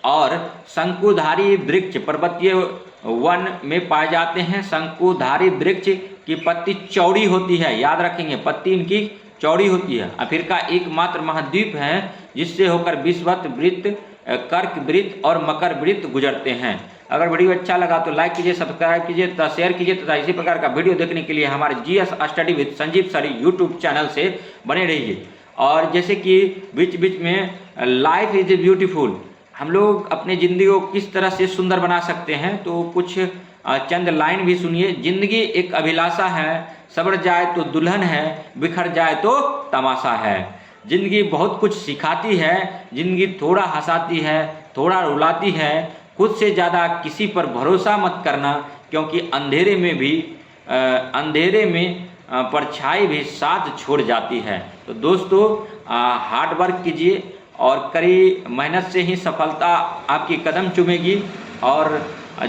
और शंकुधारी वृक्ष पर्वतीय वन में पाए जाते हैं। शंकुधारी वृक्ष की पत्ती चौड़ी होती है। याद रखेंगे, पत्ती इनकी चौड़ी होती है। अफ्रीका एकमात्र महाद्वीप है जिससे होकर विषुवत वृत्त, कर्क वृत्त और मकर वृत्त गुजरते हैं। अगर वीडियो अच्छा लगा तो लाइक कीजिए, सब्सक्राइब कीजिए तथा शेयर कीजिए तथा इसी प्रकार का वीडियो देखने के लिए हमारे GS study with Sanjeev sir YouTube channel से बने रहिए। और जैसे कि बीच बीच में लाइफ इज ब्यूटीफुल, हम लोग अपनी ज़िंदगी को किस तरह से सुंदर बना सकते हैं, तो कुछ चंद लाइन भी सुनिए। जिंदगी एक अभिलाषा है, सवर जाए तो दुल्हन है, बिखर जाए तो तमाशा है। जिंदगी बहुत कुछ सिखाती है, जिंदगी थोड़ा हंसाती है, थोड़ा रुलाती है। खुद से ज़्यादा किसी पर भरोसा मत करना, क्योंकि अंधेरे में परछाई भी साथ छोड़ जाती है। तो दोस्तों, हार्ड वर्क कीजिए और कड़ी मेहनत से ही सफलता आपकी कदम चूमेगी। और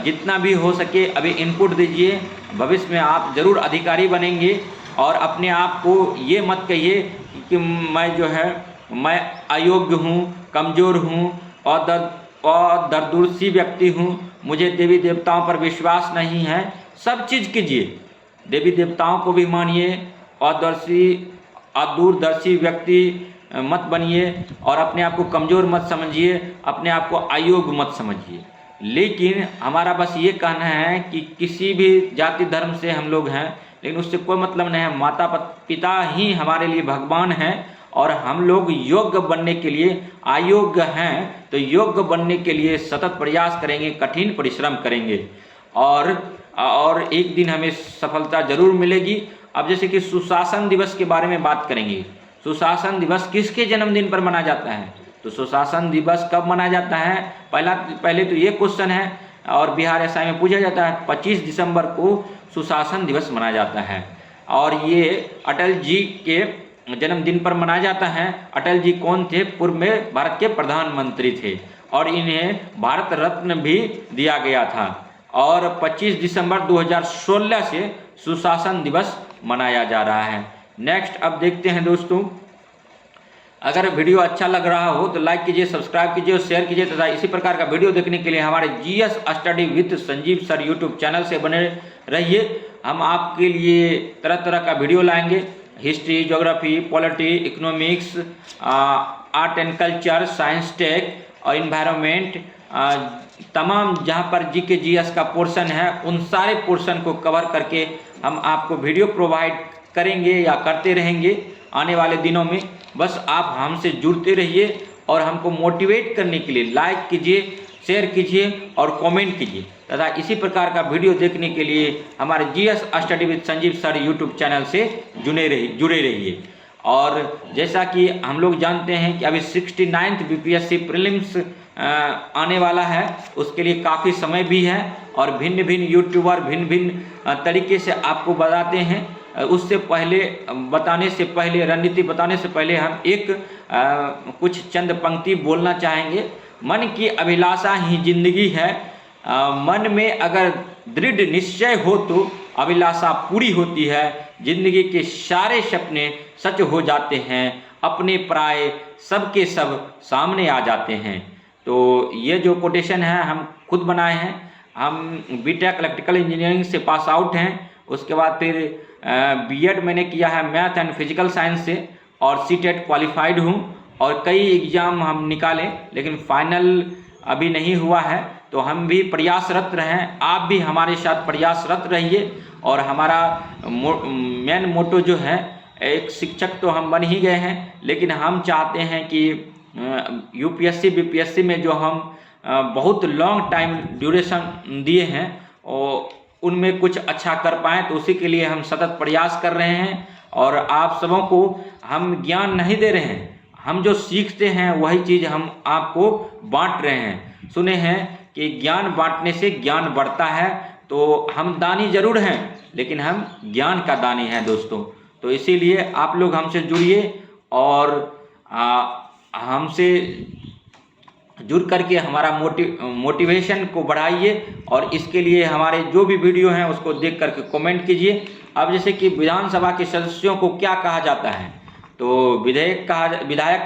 जितना भी हो सके अभी इनपुट दीजिए, भविष्य में आप जरूर अधिकारी बनेंगे। और अपने आप को ये मत कहिए कि मैं अयोग्य हूँ, कमज़ोर हूँ और दरदूरसी व्यक्ति हूँ, मुझे देवी देवताओं पर विश्वास नहीं है। सब चीज़ कीजिए, देवी देवताओं को भी मानिए और दूरदर्शी व्यक्ति मत बनिए और अपने आप को कमज़ोर मत समझिए, अपने आप को अयोग्य मत समझिए। लेकिन हमारा बस ये कहना है कि किसी भी जाति धर्म से हम लोग हैं, लेकिन उससे कोई मतलब नहीं है। माता पिता ही हमारे लिए भगवान हैं और हम लोग योग्य बनने के लिए अयोग्य हैं, तो योग्य बनने के लिए सतत प्रयास करेंगे, कठिन परिश्रम करेंगे और एक दिन हमें सफलता जरूर मिलेगी। अब जैसे कि सुशासन दिवस के बारे में बात करेंगे। सुशासन दिवस किसके जन्मदिन पर मनाया जाता है? तो सुशासन दिवस कब मनाया जाता है? पहले तो ये क्वेश्चन है और बिहार एसआई में पूछा जाता है। 25 दिसंबर को सुशासन दिवस मनाया जाता है और ये अटल जी के जन्मदिन पर मनाया जाता है। अटल जी कौन थे? पूर्व में भारत के प्रधानमंत्री थे और इन्हें भारत रत्न भी दिया गया था और 25 दिसंबर 2016 से सुशासन दिवस मनाया जा रहा है। नेक्स्ट अब देखते हैं दोस्तों, अगर वीडियो अच्छा लग रहा हो तो लाइक कीजिए, सब्सक्राइब कीजिए और शेयर कीजिए तथा इसी प्रकार का वीडियो देखने के लिए हमारे GS study with Sanjeev sir YouTube channel से बने रहिए। हम आपके लिए तरह तरह का वीडियो लाएंगे, history, geography, polity, economics, art and culture, science tech और इन्वायरमेंट, तमाम जहां पर जीके जीएस का पोर्शन है उन सारे पोर्शन को कवर करके हम आपको वीडियो प्रोवाइड करेंगे या करते रहेंगे आने वाले दिनों में। बस आप हमसे जुड़ते रहिए और हमको मोटिवेट करने के लिए लाइक कीजिए, शेयर कीजिए और कमेंट कीजिए तथा इसी प्रकार का वीडियो देखने के लिए हमारे GS study with Sanjeev sir YouTube channel से जुड़े रहिए। और जैसा कि हम लोग जानते हैं कि अभी 69th बीपीएससी प्रीलिम्स आने वाला है, उसके लिए काफ़ी समय भी है और भिन्न भिन्न यूट्यूबर भिन्न भिन्न तरीके से आपको बताते हैं। उससे पहले रणनीति बताने से पहले हम एक कुछ चंद पंक्ति बोलना चाहेंगे। मन की अभिलाषा ही जिंदगी है, मन में अगर दृढ़ निश्चय हो तो अभिलाषा पूरी होती है, जिंदगी के सारे सपने सच हो जाते हैं, अपने पराए सबके सब सामने आ जाते हैं। तो ये जो कोटेशन है हम खुद बनाए हैं। हम बीटेक इलेक्ट्रिकल इंजीनियरिंग से पास आउट हैं, उसके बाद फिर बीएड मैंने किया है मैथ एंड फिजिकल साइंस से और सीटेट क्वालिफाइड हूँ और कई एग्ज़ाम हम निकाले लेकिन फाइनल अभी नहीं हुआ है। तो हम भी प्रयासरत रहें, आप भी हमारे साथ प्रयासरत रहिए और हमारा मेन मोटो जो है, एक शिक्षक तो हम बन ही गए हैं लेकिन हम चाहते हैं कि यूपीएससी बीपीएससी में जो हम बहुत लॉन्ग टाइम ड्यूरेशन दिए हैं और उनमें कुछ अच्छा कर पाएँ, तो उसी के लिए हम सतत प्रयास कर रहे हैं। और आप सबों को हम ज्ञान नहीं दे रहे हैं, हम जो सीखते हैं वही चीज़ हम आपको बांट रहे हैं। सुने हैं कि ज्ञान बांटने से ज्ञान बढ़ता है, तो हम दानी जरूर हैं लेकिन हम ज्ञान का दानी हैं दोस्तों। तो इसीलिए आप लोग हमसे जुड़िए और हमसे जुड़ करके हमारा मोटिवेशन को बढ़ाइए और इसके लिए हमारे जो भी वीडियो हैं उसको देख करके कमेंट कीजिए। अब जैसे कि विधानसभा के सदस्यों को क्या कहा जाता है? तो विधायक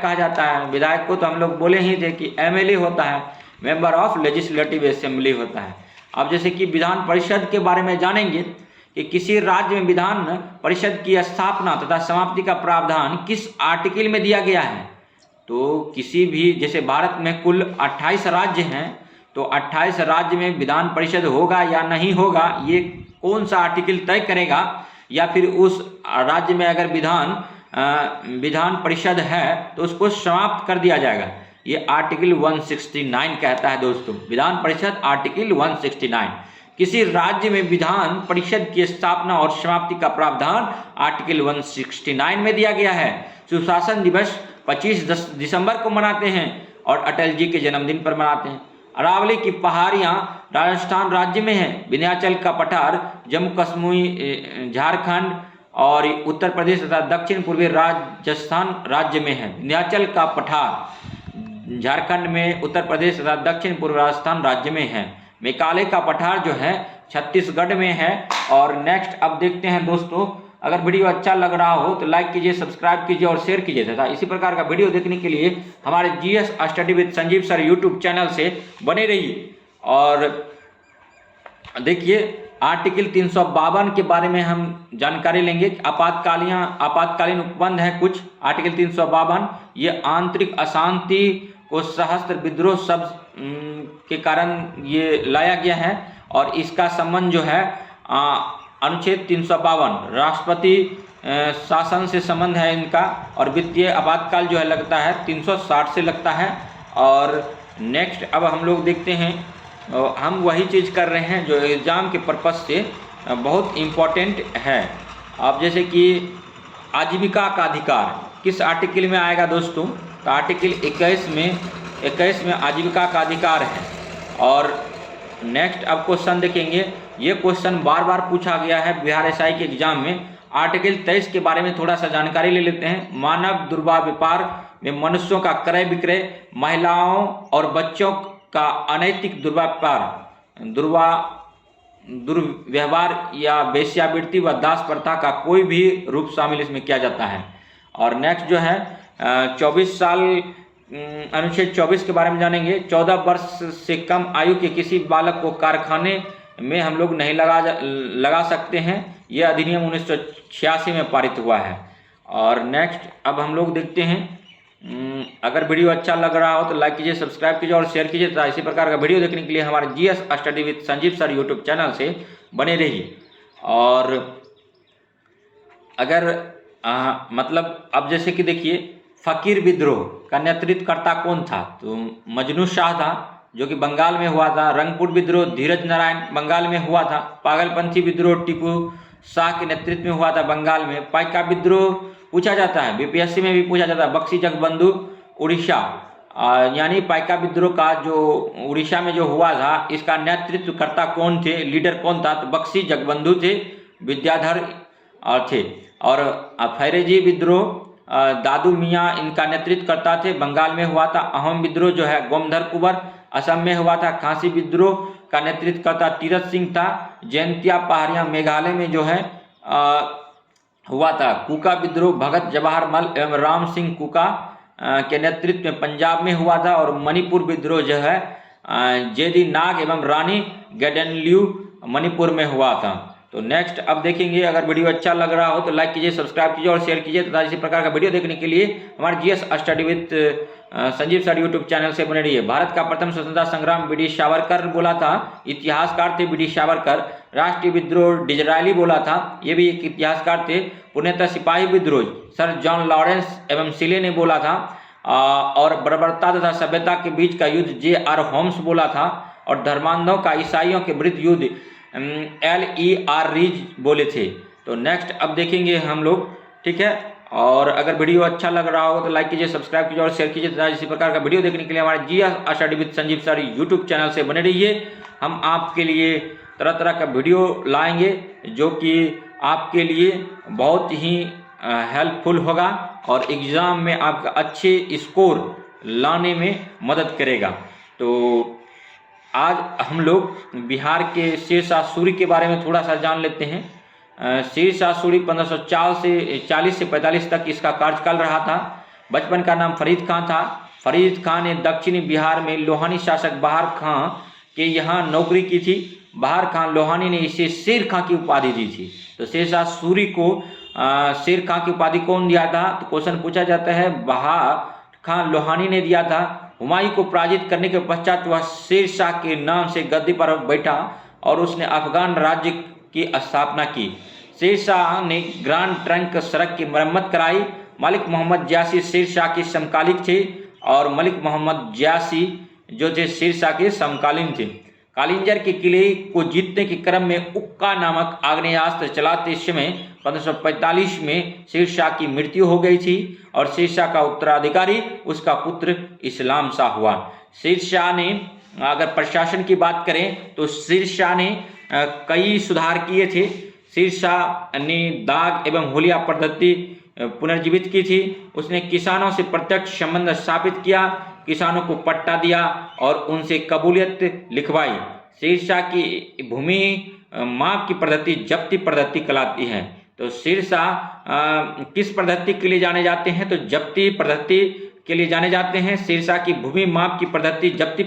कहा जाता है। विधायक को तो हम लोग बोले ही थे कि एमएलए होता है, मेंबर ऑफ लेजिस्लेटिव असेंबली होता है। अब जैसे कि विधान परिषद के बारे में जानेंगे कि किसी राज्य में विधान परिषद की स्थापना तथा समाप्ति का प्रावधान किस आर्टिकल में दिया गया है? तो किसी भी, जैसे भारत में कुल 28 राज्य हैं, तो 28 राज्य में विधान परिषद होगा या नहीं होगा ये कौन सा आर्टिकल तय करेगा? या फिर उस राज्य में अगर विधान परिषद है तो उसको समाप्त कर दिया जाएगा? ये आर्टिकल 169 कहता है दोस्तों। विधान परिषद आर्टिकल 169। किसी राज्य में विधान परिषद की स्थापना और समाप्ति का प्रावधान आर्टिकल 169 में दिया गया है। सुशासन दिवस 25 दिसंबर को मनाते हैं और अटल जी के जन्मदिन पर मनाते हैं। अरावली की पहाड़ियाँ राजस्थान राज्य में है। विंध्याचल का पठार जम्मू कश्मीर झारखंड और उत्तर प्रदेश तथा दक्षिण पूर्वी राजस्थान राज्य में है। विंध्याचल का पठार झारखंड में, उत्तर प्रदेश तथा दक्षिण पूर्व राजस्थान राज्य में है। मेघालय का पठार जो है छत्तीसगढ़ में है। और नेक्स्ट अब देखते हैं दोस्तों, अगर वीडियो अच्छा लग रहा हो तो लाइक कीजिए, सब्सक्राइब कीजिए और शेयर कीजिए तथा इसी प्रकार का वीडियो देखने के लिए हमारे GS study with Sanjeev sir YouTube channel से बने रहिए। और देखिए आर्टिकल 352 के बारे में हम जानकारी लेंगे। आपातकालीन उपबंध है कुछ। आर्टिकल 352 ये आंतरिक अशांति को सशस्त्र विद्रोह शब्द के कारण ये लाया गया है और इसका संबंध जो है अनुच्छेद 352 राष्ट्रपति शासन से संबंध है इनका। और वित्तीय आपातकाल जो है लगता है 360 से लगता है। और नेक्स्ट अब हम लोग देखते हैं, हम वही चीज़ कर रहे हैं जो एग्ज़ाम के पर्पज़ से बहुत इम्पोर्टेंट है। अब जैसे कि आजीविका का अधिकार किस आर्टिकल में आएगा दोस्तों? तो आर्टिकल 21 में आजीविका का अधिकार है। और नेक्स्ट अब क्वेश्चन देखेंगे, ये क्वेश्चन बार बार पूछा गया है बिहार एसआई के एग्जाम में। आर्टिकल 23 के बारे में थोड़ा सा जानकारी ले लेते हैं। मानव दुर्व्यवहार में मनुष्यों का क्रय विक्रय, महिलाओं और बच्चों का अनैतिक दुर्व्यवहार या वेश्यावृत्ति व दास प्रथा का कोई भी रूप शामिल इसमें किया जाता है। और नेक्स्ट जो है 24 साल अनुच्छेद 24 के बारे में जानेंगे। 14 वर्ष से कम आयु के किसी बालक को कारखाने में हम लोग नहीं लगा सकते हैं। यह अधिनियम 1986 में पारित हुआ है। और नेक्स्ट अब हम लोग देखते हैं, अगर वीडियो अच्छा लग रहा हो तो लाइक कीजिए, सब्सक्राइब कीजिए और शेयर कीजिए तथा इसी प्रकार का वीडियो देखने के लिए हमारे GS study with Sanjeev sir YouTube channel से बने रहिए। और अगर मतलब अब जैसे कि देखिए, फकीर विद्रोह का नेतृत्वकर्ता कौन था? तो मजनू शाह था, जो कि बंगाल में हुआ था। रंगपुर विद्रोह धीरज नारायण बंगाल में हुआ था। पागलपंथी विद्रोह टीपू शाह के नेतृत्व में हुआ था बंगाल में। पाइका विद्रोह पूछा जाता है, बीपीएससी में भी पूछा जाता है, बक्सी जगबंधु उड़ीसा, यानी पाइका विद्रोह का जो उड़ीसा में जो हुआ था, इसका नेतृत्वकर्ता कौन थे, लीडर कौन था? तो बक्सी जगबंधु थे, विद्याधर थे। और फैरेजी विद्रोह दादू मियाँ इनका नेतृत्वकर्ता थे, बंगाल में हुआ था। अहोम विद्रोह जो है गोमधर कुंवर असम में हुआ था। खासी विद्रोह का नेतृत्वकर्ता तीरथ सिंह था। जयंतिया पहाड़ियाँ मेघालय में जो है हुआ था। कुका विद्रोह भगत जवाहर मल एवं राम सिंह कुका के नेतृत्व में पंजाब में हुआ था। और मणिपुर विद्रोह जो है जेडी नाग एवं रानी गेडेनल्यू मणिपुर में हुआ था। तो नेक्स्ट अब देखेंगे, अगर वीडियो अच्छा लग रहा हो तो लाइक कीजिए, सब्सक्राइब कीजिए और शेयर कीजिए तथा इसी प्रकार का वीडियो देखने के लिए हमारे GS study with Sanjeev sir YouTube channel से बने रहिए। भारत का प्रथम स्वतंत्रता संग्राम बीडी सावरकर बोला था, इतिहासकार थे बीडी सावरकर। राष्ट्रीय विद्रोह डिजरायली बोला था, ये भी एक इतिहासकार थे। पूर्णतः सिपाही विद्रोह सर जॉन लॉरेंस एवं सिले ने बोला था। और बर्बरता तथा सभ्यता के बीच का युद्ध J.R. होम्स बोला था। और धर्मांधों का ईसाइयों के विरुद्ध युद्ध L.E.R. रीज बोले थे। तो नेक्स्ट अब देखेंगे हम लोग, ठीक है। और अगर वीडियो अच्छा लग रहा हो तो लाइक कीजिए, सब्सक्राइब कीजिए और शेयर कीजिए तथा इसी प्रकार का वीडियो देखने के लिए हमारे GS study with Sanjeev sir YouTube channel से बने रहिए। हम आपके लिए तरह तरह का वीडियो लाएंगे जो कि आपके लिए बहुत ही हेल्पफुल होगा और एग्ज़ाम में आपका अच्छे स्कोर लाने में मदद करेगा। तो आज हम लोग बिहार के शेरशाह सूरी के बारे में थोड़ा सा जान लेते हैं। शेरशाह सूरी 1540 से 45 तक इसका कार्यकाल रहा था। बचपन का नाम फरीद खां था। फरीद खां ने दक्षिणी बिहार में लोहानी शासक बहार खां के यहाँ नौकरी की थी। बहार खां लोहानी ने इसे शेर खां की उपाधि दी थी। तो शेरशाह सूरी को शेर खां की उपाधि कौन दिया था? तो क्वेश्चन पूछा जाता है, बहार खां लोहानी ने दिया था। हुमायूं को पराजित करने के पश्चात वह शेरशाह के नाम से गद्दी पर बैठा और उसने अफगान राज्य की स्थापना की। शेरशाह ने ग्रांड ट्रंक सड़क की मरम्मत कराई। मलिक मोहम्मद जियासी शेरशाह के समकालिक थे और मलिक मोहम्मद जियासी जो थे शेरशाह के समकालीन थे। कालिंजर के किले को जीतने के क्रम में उक्का नामक आग्नेयास्त्र चलाते समय 1545 में शेरशाह की मृत्यु हो गई थी और शेरशाह का उत्तराधिकारी उसका पुत्र इस्लाम शाह हुआ। शेरशाह ने, अगर प्रशासन की बात करें तो शेरशाह ने कई सुधार किए थे। शेरशाह ने दाग एवं हुलिया पद्धति पुनर्जीवित की थी। उसने किसानों से प्रत्यक्ष संबंध स्थापित किया, किसानों को पट्टा दिया और उनसे कबूलियत लिखवाई। शेरशाह की भूमि माप की पद्धति जब्ती पद्धति कहलाती है। तो शेरशाह किस पद्धति के लिए जाने जाते हैं? तो जब्ती पद्धति के लिए जाने जाते हैं। शेरशाह की भूमि माप की पद्धति जब्ती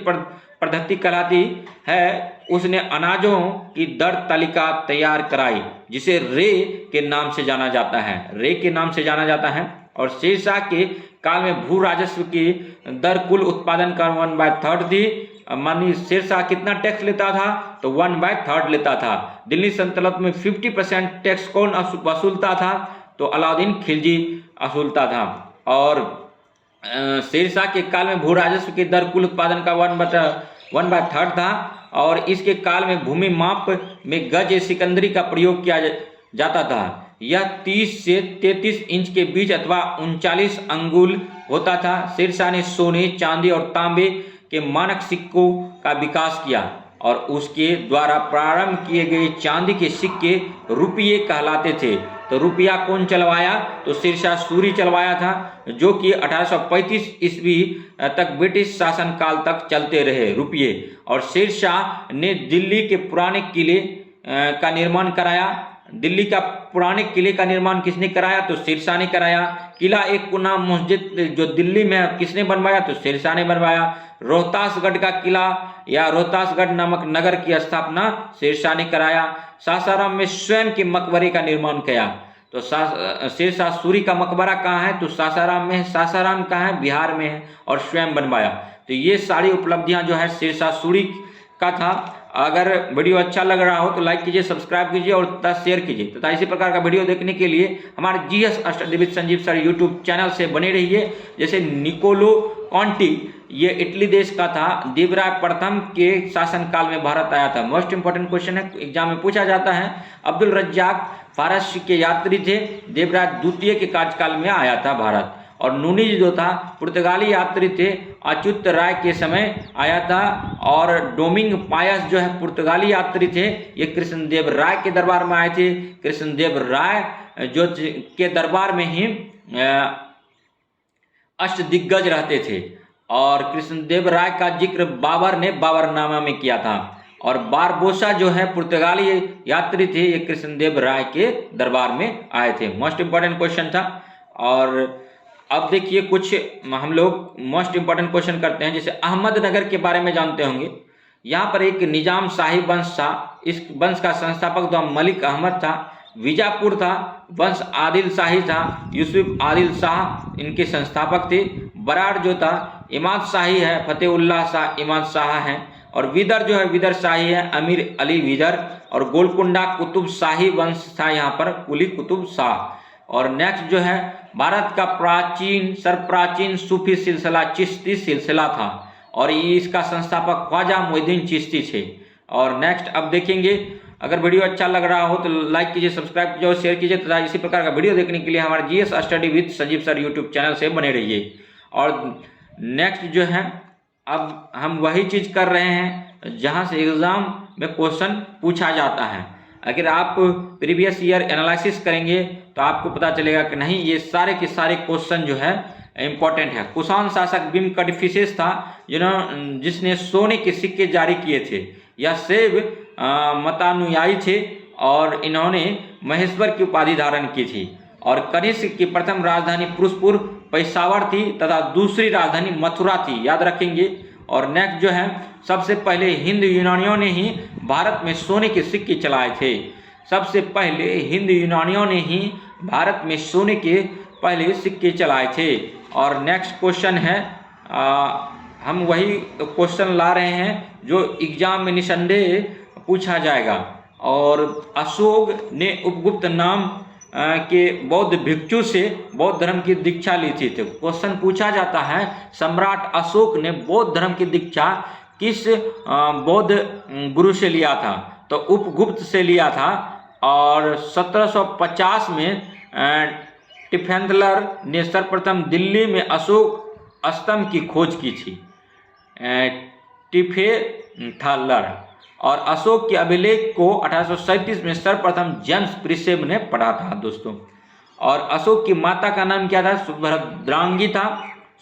पद्धति कहलाती है। उसने अनाजों की दर तालिका तैयार कराई जिसे रे के नाम से जाना जाता है, रे के नाम से जाना जाता है। और शेरशाह के काल में भू राजस्व की दर कुल उत्पादन का 1/3 थी। मानी शेरशाह कितना टैक्स लेता था? तो 1/3 लेता था। दिल्ली सल्तनत में 50% टैक्स कौन वसूलता था? तो अलाउद्दीन खिलजी वसूलता था। और शेरशाह के काल में भू राजस्व की दर कुल उत्पादन का 1/3 था। और इसके काल में भूमि माप में गज सिकंदरी का प्रयोग किया जाता था। यह 30 से 33 इंच के बीच अथवा 39 अंगुल होता था। शेरशाह ने सोने, चांदी और तांबे के मानक सिक्कों का विकास किया और उसके द्वारा प्रारंभ किए गए चांदी के सिक्के रुपये कहलाते थे। तो रुपया कौन चलवाया? तो शेरशाह सूरी चलवाया था, जो कि 1835 ईस्वी तक ब्रिटिश शासनकाल तक चलते रहे रुपये। और शेरशाह ने दिल्ली के पुराने किले का निर्माण कराया। दिल्ली का पुराने किले का निर्माण किसने कराया? तो शेरशाह ने कराया। किला एक कुना मस्जिद जो दिल्ली में किसने बनवाया? तो शेरशाह ने बनवाया। रोहतासगढ़ का किला या रोहतासगढ़ नामक नगर की स्थापना शेरशाह ने कराया। सासाराम में स्वयं के मकबरे का निर्माण किया। तो शेरशाह सूरी का मकबरा कहाँ है? तो सासाराम में है। सासाराम कहाँ है? बिहार में है। और स्वयं बनवाया। तो ये सारी उपलब्धियां जो है शेरशाह सूरी का था। अगर वीडियो अच्छा लग रहा हो तो लाइक कीजिए, सब्सक्राइब कीजिए और तथा शेयर कीजिए तथा इसी प्रकार का वीडियो देखने के लिए हमारे GS study with Sanjeev sir YouTube channel से बने रहिए। जैसे निकोलो कॉन्टी, ये इटली देश का था। देवराय प्रथम के शासनकाल में भारत आया था। मोस्ट इंपोर्टेंट क्वेश्चन है, एग्जाम में पूछा जाता है। अब्दुल रज्जाक फारस के यात्री थे। देवराय द्वितीय के कार्यकाल में आया था भारत। और नूनीज जो था पुर्तगाली यात्री थे, अच्युत राय के समय आया था। और डोमिंग पायस जो है पुर्तगाली यात्री थे, ये कृष्णदेव राय के दरबार में आए थे। कृष्णदेव राय जो के दरबार में ही अष्टदिग्गज रहते थे। और कृष्णदेव राय का जिक्र बाबर ने बाबरनामा में किया था। और बारबोसा जो है पुर्तगाली यात्री थे, ये कृष्णदेव राय के दरबार में आए थे। मोस्ट इंपोर्टेंट क्वेश्चन था। और अब देखिए कुछ हम लोग मोस्ट इंपोर्टेंट क्वेश्चन करते हैं। जैसे अहमदनगर के बारे में जानते होंगे। यहाँ पर एक निजाम शाही वंश था। इस वंश का संस्थापक तो मलिक अहमद था। बीजापुर था, वंश आदिल शाही था। यूसुफ आदिल शाह इनके संस्थापक थे। बराड़ जो था इमाद शाही है, फतेहुल्लाह शाह इमाद शाह हैं। और विदर जो है विदर शाही है, अमीर अली विदर। और गोलकुंडा कुतुब शाही वंश था, यहाँ पर कुली कुतुब शाह। और नेक्स्ट जो है भारत का सर्वप्राचीन सूफी सिलसिला चिश्ती सिलसिला था। और इसका संस्थापक ख्वाजा मोइनुद्दीन चिश्ती थे। और नेक्स्ट अब देखेंगे, अगर वीडियो अच्छा लग रहा हो तो लाइक कीजिए, सब्सक्राइब कीजिए और शेयर कीजिए तथा इसी प्रकार का वीडियो देखने के लिए हमारे GS study with Sanjeev sir YouTube channel से बने रहिए। और नेक्स्ट जो है अब हम वही चीज कर रहे हैं जहां से एग्जाम में क्वेश्चन पूछा जाता है। अगर आप प्रीवियस ईयर एनालिसिस करेंगे तो आपको पता चलेगा कि नहीं, ये सारे के सारे क्वेश्चन जो है इंपॉर्टेंट है। कुषाण शासक भीम कड़फिसेस था जिसने सोने के सिक्के जारी किए थे। यह शैव मतानुयायी थे और इन्होंने महेश्वर की उपाधि धारण की थी। और कनिष्क की प्रथम राजधानी पुरुषपुर पेशावर थी तथा दूसरी राजधानी मथुरा थी, याद रखेंगे। और नेक्स्ट जो है सबसे पहले हिंद यूनानियों ने ही भारत में सोने के सिक्के चलाए थे। सबसे पहले हिंद यूनानियों ने ही भारत में सोने के पहले सिक्के चलाए थे। और नेक्स्ट क्वेश्चन है, हम वही क्वेश्चन ला रहे हैं जो एग्जाम में निसंदेह पूछा जाएगा। और अशोक ने उपगुप्त नाम के बौद्ध भिक्षु से बौद्ध धर्म की दीक्षा ली थी। तो क्वेश्चन पूछा जाता है सम्राट अशोक ने बौद्ध धर्म की दीक्षा किस बौद्ध गुरु से लिया था? तो उपगुप्त से लिया था। और 1750 में टिफेंथलर ने सर्वप्रथम दिल्ली में अशोक स्तंभ की खोज की थी, टिफेंथलर। और अशोक के अभिलेख को 1837 में सर्वप्रथम जेम्स प्रिसेप ने पढ़ा था दोस्तों। और अशोक की माता का नाम क्या था?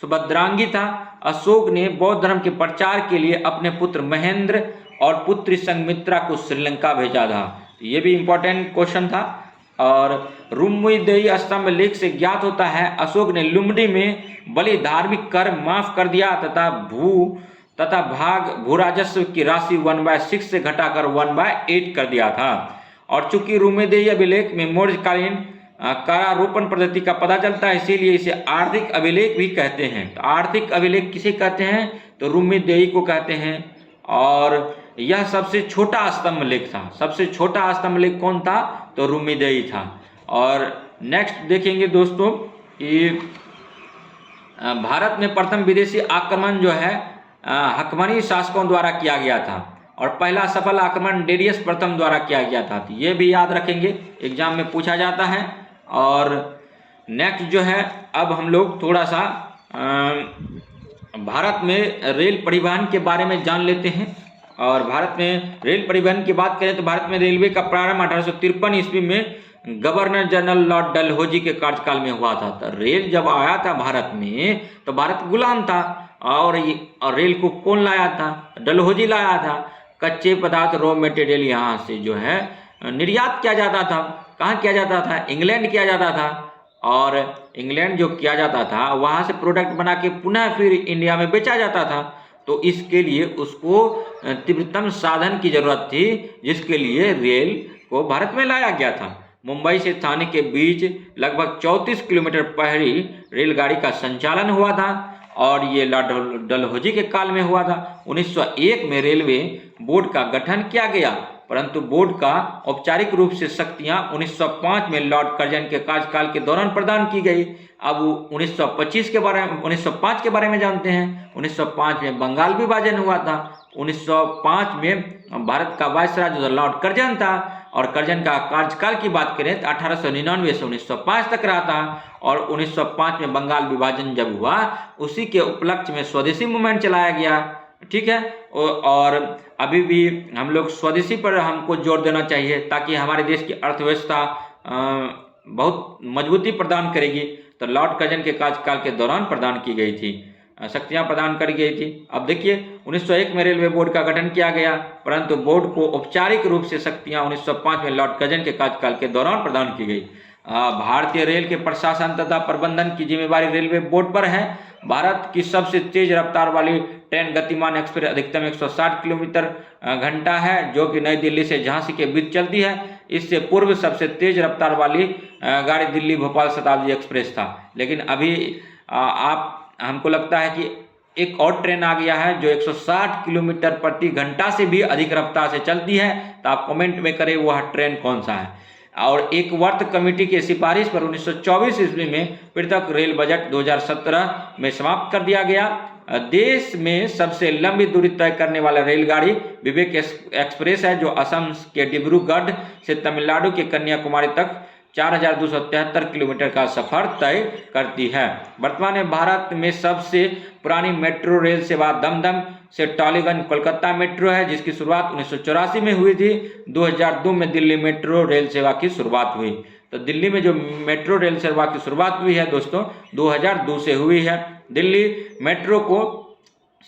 सुभद्रांगी था। अशोक ने बौद्ध धर्म के प्रचार के लिए अपने पुत्र महेंद्र और पुत्री संघमित्रा को श्रीलंका भेजा था। तो ये भी इंपॉर्टेंट क्वेश्चन था। और रुम्मीदेई स्तंभ लेख से ज्ञात होता है अशोक ने लुम्बिनी में बलि धार्मिक कर माफ कर दिया तथा भाग भू राजस्व की राशि 1/6 से घटाकर 1/8 कर दिया था। और चूंकि रुम्मीदेई अभिलेख में मौर्यकालीन करारोपण पद्धति का पता चलता है, इसीलिए इसे आर्थिक अभिलेख भी कहते हैं। तो आर्थिक अभिलेख किसे कहते हैं? तो रुम्मीदेई को कहते हैं। और यह सबसे छोटा स्तंभ लेख था। सबसे छोटा स्तंभ लेख कौन था? तो रुम्मीदेई था। और नेक्स्ट देखेंगे दोस्तों कि भारत में प्रथम विदेशी आक्रमण जो है हकमनी शासकों द्वारा किया गया था। और पहला सफल आक्रमण डेरियस प्रथम द्वारा किया गया था। तो ये भी याद रखेंगे, एग्जाम में पूछा जाता है। और नेक्स्ट जो है, अब हम लोग थोड़ा सा भारत में रेल परिवहन के बारे में जान लेते हैं। और भारत में रेल परिवहन की बात करें तो भारत में रेलवे का प्रारंभ 1853 ईस्वी में गवर्नर जनरल लॉर्ड डलहौजी के कार्यकाल में हुआ था। तो रेल जब आया था भारत में तो भारत गुलाम था, और रेल को कौन लाया था? डलहौजी लाया था। कच्चे पदार्थ, रॉ मटेरियल यहाँ से जो है निर्यात किया जाता था। कहाँ किया जाता था? इंग्लैंड किया जाता था। और इंग्लैंड जो किया जाता था वहाँ से प्रोडक्ट बना के पुनः फिर इंडिया में बेचा जाता था। तो इसके लिए उसको तीव्रतम साधन की जरूरत थी, जिसके लिए रेल को भारत में लाया गया था। मुंबई से थाने के बीच लगभग 34 किलोमीटर पहली रेलगाड़ी का संचालन हुआ था, और ये लॉर्ड डलहौजी के काल में हुआ था। 1901 में रेलवे बोर्ड का गठन किया गया, परंतु बोर्ड का औपचारिक रूप से शक्तियां 1905 में लॉर्ड कर्जन के कार्यकाल के दौरान प्रदान की गई। अब 1905 के बारे में जानते हैं। 1905 में बंगाल विभाजन हुआ था। 1905 में भारत का वायसराय जो लॉर्ड कर्जन था, और कर्जन का कार्यकाल की बात करें तो 1899 से 1905 तक रहा था। और 1905 में बंगाल विभाजन जब हुआ, उसी के उपलक्ष्य में स्वदेशी मूवमेंट चलाया गया। ठीक है, और अभी भी हम लोग स्वदेशी पर हमको जोर देना चाहिए, ताकि हमारे देश की अर्थव्यवस्था बहुत मजबूती प्रदान करेगी। तो लॉर्ड कर्जन के कार्यकाल के दौरान प्रदान की गई थी, शक्तियां प्रदान करी गई थी। अब देखिए, 1901 में रेलवे बोर्ड का गठन किया गया, परंतु बोर्ड को औपचारिक रूप से शक्तियां 1905 में लॉर्ड कर्जन के कार्यकाल के दौरान प्रदान की गई। भारतीय रेल के प्रशासन तथा प्रबंधन की जिम्मेदारी रेलवे बोर्ड पर है। भारत की सबसे तेज रफ्तार वाली ट्रेन गतिमान एक्सप्रेस अधिकतम 160 किलोमीटर घंटा है, जो कि नई दिल्ली से झांसी के बीच चलती है। इससे पूर्व सबसे तेज रफ्तार वाली गाड़ी दिल्ली भोपाल शताब्दी एक्सप्रेस था। लेकिन अभी हमको लगता है कि एक और ट्रेन आ गया है जो 160 किलोमीटर प्रति घंटा से भी अधिक रफ्तार से चलती है। तो आप कमेंट में करें वह ट्रेन कौन सा है। और एक वर्त कमेटी की सिफारिश पर 1924 ईस्वी में पृथक रेल बजट 2017 में समाप्त कर दिया गया। देश में सबसे लंबी दूरी तय करने वाला रेलगाड़ी विवेक एक्सप्रेस है, जो असम के डिब्रूगढ़ से तमिलनाडु के कन्याकुमारी तक 4273 किलोमीटर का सफर तय करती है। वर्तमान में भारत में सबसे पुरानी मेट्रो रेल सेवा दमदम से टॉलीगंज कोलकाता मेट्रो है, जिसकी शुरुआत 1984 में हुई थी। 2002 में दिल्ली मेट्रो रेल सेवा की शुरुआत हुई। तो दिल्ली में जो मेट्रो रेल सेवा की शुरुआत हुई है दोस्तों, 2002 से हुई है। दिल्ली मेट्रो को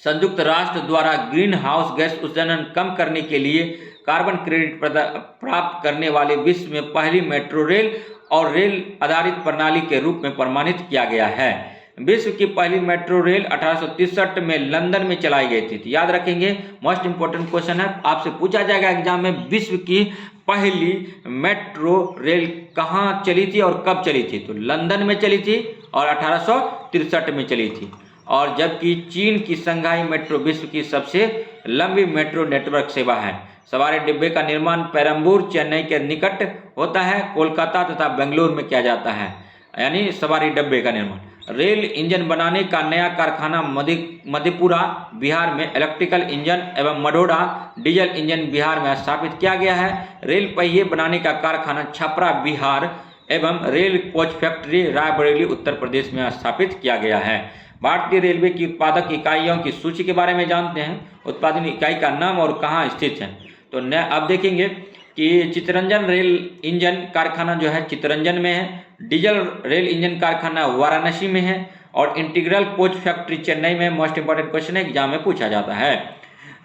संयुक्त राष्ट्र द्वारा ग्रीन हाउस गैस उत्सर्जन कम करने के लिए कार्बन क्रेडिट प्राप्त करने वाली विश्व में पहली मेट्रो रेल और रेल आधारित प्रणाली के रूप में प्रमाणित किया गया है। विश्व की पहली मेट्रो रेल 1863 में लंदन में चलाई गई थी। तो याद रखेंगे, मोस्ट इंपोर्टेंट क्वेश्चन है, आपसे पूछा जाएगा एग्जाम में, विश्व की पहली मेट्रो रेल कहाँ चली थी और कब चली थी? तो लंदन में चली थी और 1863 में चली थी। और जबकि चीन की संघाई मेट्रो विश्व की सबसे लंबी मेट्रो नेटवर्क सेवा है। सवारी डिब्बे का निर्माण पेरम्बूर चेन्नई के निकट होता है। कोलकाता तथा बेंगलुरु में किया जाता है, यानी सवारी डिब्बे का निर्माण। रेल इंजन बनाने का नया कारखाना मधेपुरा बिहार में, इलेक्ट्रिकल इंजन एवं मढ़ौरा डीजल इंजन बिहार में स्थापित किया गया है। रेल पहिए बनाने का कारखाना छपरा बिहार एवं rail coach factory Raebareli Uttar Pradesh में स्थापित किया गया है। भारतीय रेलवे की उत्पादक इकाइयों की सूची के बारे में जानते हैं। उत्पादन इकाई का नाम और कहाँ स्थित है। तो अब देखेंगे कि चित्तरंजन रेल इंजन कारखाना जो है चित्तरंजन में है, डीजल रेल इंजन कारखाना वाराणसी में है, और इंटीग्रल कोच फैक्ट्री चेन्नई में। मोस्ट इंपोर्टेंट क्वेश्चन है, एग्जाम में पूछा जाता है।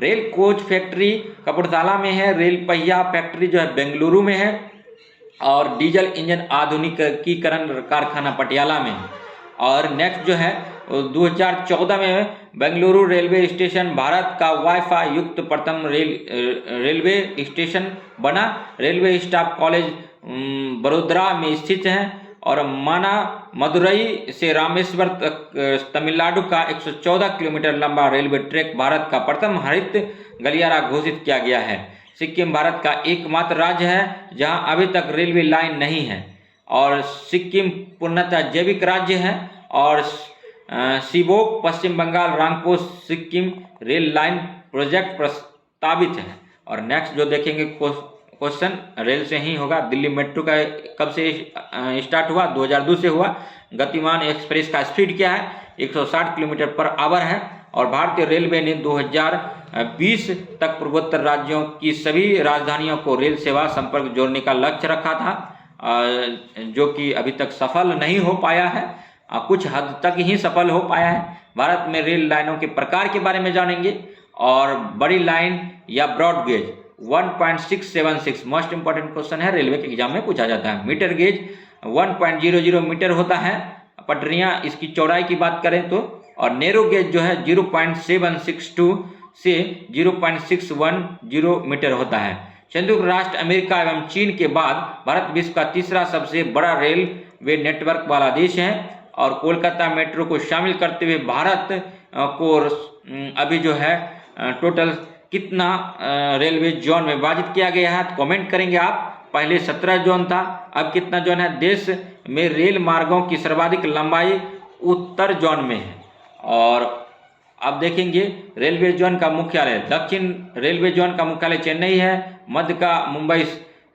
रेल कोच फैक्ट्री कपूरथला में है। रेल पहिया फैक्ट्री जो है बेंगलुरु में है, और डीजल इंजन आधुनिकीकरण कारखाना पटियाला में। और नेक्स्ट जो है 2014 में बेंगलुरु रेलवे स्टेशन भारत का वाईफाई युक्त प्रथम रेलवे स्टेशन बना। रेलवे स्टाफ कॉलेज बड़ोदरा में स्थित है। और माना मदुरई से रामेश्वर तक तमिलनाडु का 114 किलोमीटर लंबा रेलवे ट्रैक भारत का प्रथम हरित गलियारा घोषित किया गया है। सिक्किम भारत का एकमात्र राज्य है जहां अभी तक रेलवे लाइन नहीं है, और सिक्किम पूर्णतः जैविक राज्य है। और Sivok Paschim Bengal Rangpur Sikkim rail line project प्रस्तावित है। और नेक्स्ट जो देखेंगे क्वेश्चन रेल से ही होगा। दिल्ली मेट्रो का कब से स्टार्ट हुआ? 2002 से हुआ। गतिमान एक्सप्रेस का स्पीड क्या है? 160 किलोमीटर पर आवर है। और भारतीय रेलवे ने 2020 तक पूर्वोत्तर राज्यों की सभी राजधानियों को रेल सेवा संपर्क जोड़ने का लक्ष्य रखा था, जो कि अभी तक सफल नहीं हो पाया है, कुछ हद तक ही सफल हो पाया है। भारत में रेल लाइनों के प्रकार के बारे में जानेंगे। और बड़ी लाइन या broad gauge 1.676 most important question है, रेलवे के एग्जाम में पूछा जाता है। मीटर गेज 1.00 मीटर होता है, पटरियां इसकी चौड़ाई की बात करें तो। और नैरो गेज जो है 0.762 से 0.610 मीटर होता है। संयुक्त राष्ट्र अमेरिका एवं चीन के बाद भारत विश्व का तीसरा सबसे बड़ा रेलवे नेटवर्क वाला देश है। और कोलकाता मेट्रो को शामिल करते हुए भारत को अभी जो है टोटल कितना रेलवे जोन में विभाजित किया गया है? तो कमेंट करेंगे आप। पहले 17 जोन था, अब कितना जोन है? देश में रेल मार्गों की सर्वाधिक लंबाई उत्तर जोन में है। और अब देखेंगे रेलवे जोन का मुख्यालय। दक्षिण रेलवे जोन का मुख्यालय चेन्नई है, मध्य का मुंबई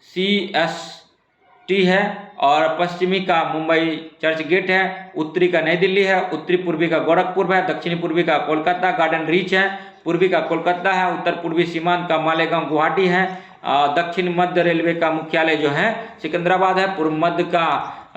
CST है, और पश्चिमी का मुंबई चर्च गेट है, उत्तरी का नई दिल्ली है, उत्तरी पूर्वी का गोरखपुर है, दक्षिणी पूर्वी का कोलकाता गार्डन रीच है, पूर्वी का कोलकाता है, उत्तर पूर्वी सीमांत का मालेगांव गुवाहाटी है, दक्षिण मध्य रेलवे का मुख्यालय जो है सिकंदराबाद है, पूर्व मध्य का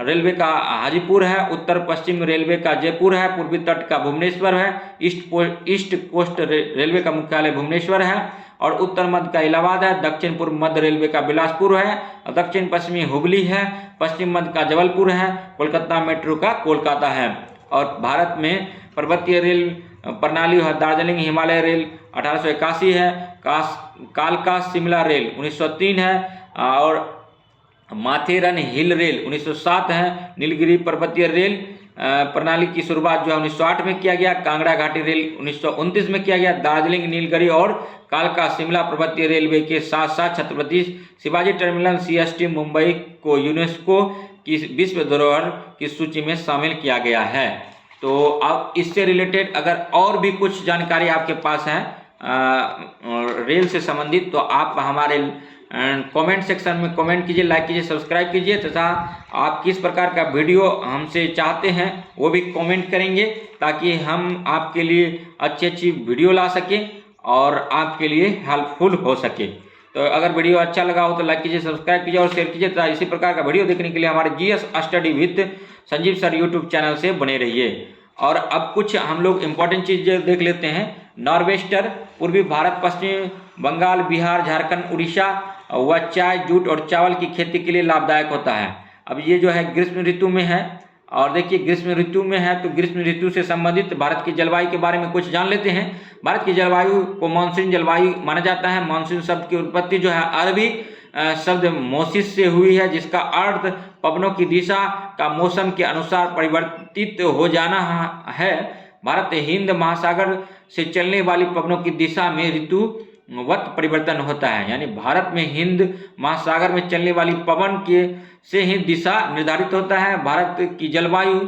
रेलवे का हाजीपुर है, उत्तर पश्चिम रेलवे का जयपुर है, पूर्वी तट का भुवनेश्वर है, ईस्ट कोस्ट रेलवे का मुख्यालय भुवनेश्वर है, और उत्तर मध्य का इलाहाबाद है, दक्षिण पूर्व मध्य रेलवे का बिलासपुर है, दक्षिण पश्चिमी हुबली है, पश्चिम मध्य का जबलपुर है, कोलकाता मेट्रो का कोलकाता है। और भारत में पर्वतीय रेल प्रणाली है दार्जिलिंग हिमालय रेल 1881 है, कालका शिमला रेल 1903 है, और माथेरन हिल रेल 1907 है, नीलगिरी पर्वतीय रेल प्रणाली की शुरुआत जो है 1908 में किया गया, कांगड़ा घाटी रेल 1929 में किया गया, दार्जिलिंग नीलगिरी और कालका शिमला पर्वतीय रेलवे के साथ साथ छत्रपति शिवाजी टर्मिनल CST मुंबई को यूनेस्को की विश्व धरोहर की सूची में शामिल किया गया है। तो अब इससे रिलेटेड अगर और भी कुछ जानकारी आपके पास है रेल से संबंधित, तो आप हमारे कमेंट सेक्शन में कमेंट कीजिए, लाइक कीजिए, सब्सक्राइब कीजिए, तथा आप किस प्रकार का वीडियो हमसे चाहते हैं वो भी कमेंट करेंगे, ताकि हम आपके लिए अच्छी वीडियो ला सकें और आपके लिए हेल्पफुल हो सके। तो अगर वीडियो अच्छा लगा हो तो लाइक कीजिए, सब्सक्राइब कीजिए और शेयर कीजिए, तथा इसी प्रकार का वीडियो देखने के लिए हमारे GS study with Sanjeev sir YouTube channel से बने रहिए। और अब कुछ हम लोग इम्पोर्टेंट चीज़ देख लेते हैं। नॉर्वेस्टर पूर्वी भारत, पश्चिम बंगाल, बिहार, झारखंड, उड़ीसा वह चाय, जूट और चावल की खेती के लिए लाभदायक होता है। अब ये जो है ग्रीष्म ऋतु में है, और देखिए ग्रीष्म ऋतु में है तो ग्रीष्म ऋतु से संबंधित भारत की जलवायु के बारे में कुछ जान लेते हैं। भारत की जलवायु को मानसून जलवायु माना जाता है। मानसून शब्द की उत्पत्ति जो है अरबी शब्द मोसिस से हुई है, जिसका अर्थ पवनों की दिशा का मौसम के अनुसार परिवर्तित हो जाना है। भारत हिंद महासागर से चलने वाली पवनों की दिशा में ऋतुवत परिवर्तन होता है, यानी भारत में हिंद महासागर में चलने वाली पवन के से ही दिशा निर्धारित होता है। भारत की जलवायु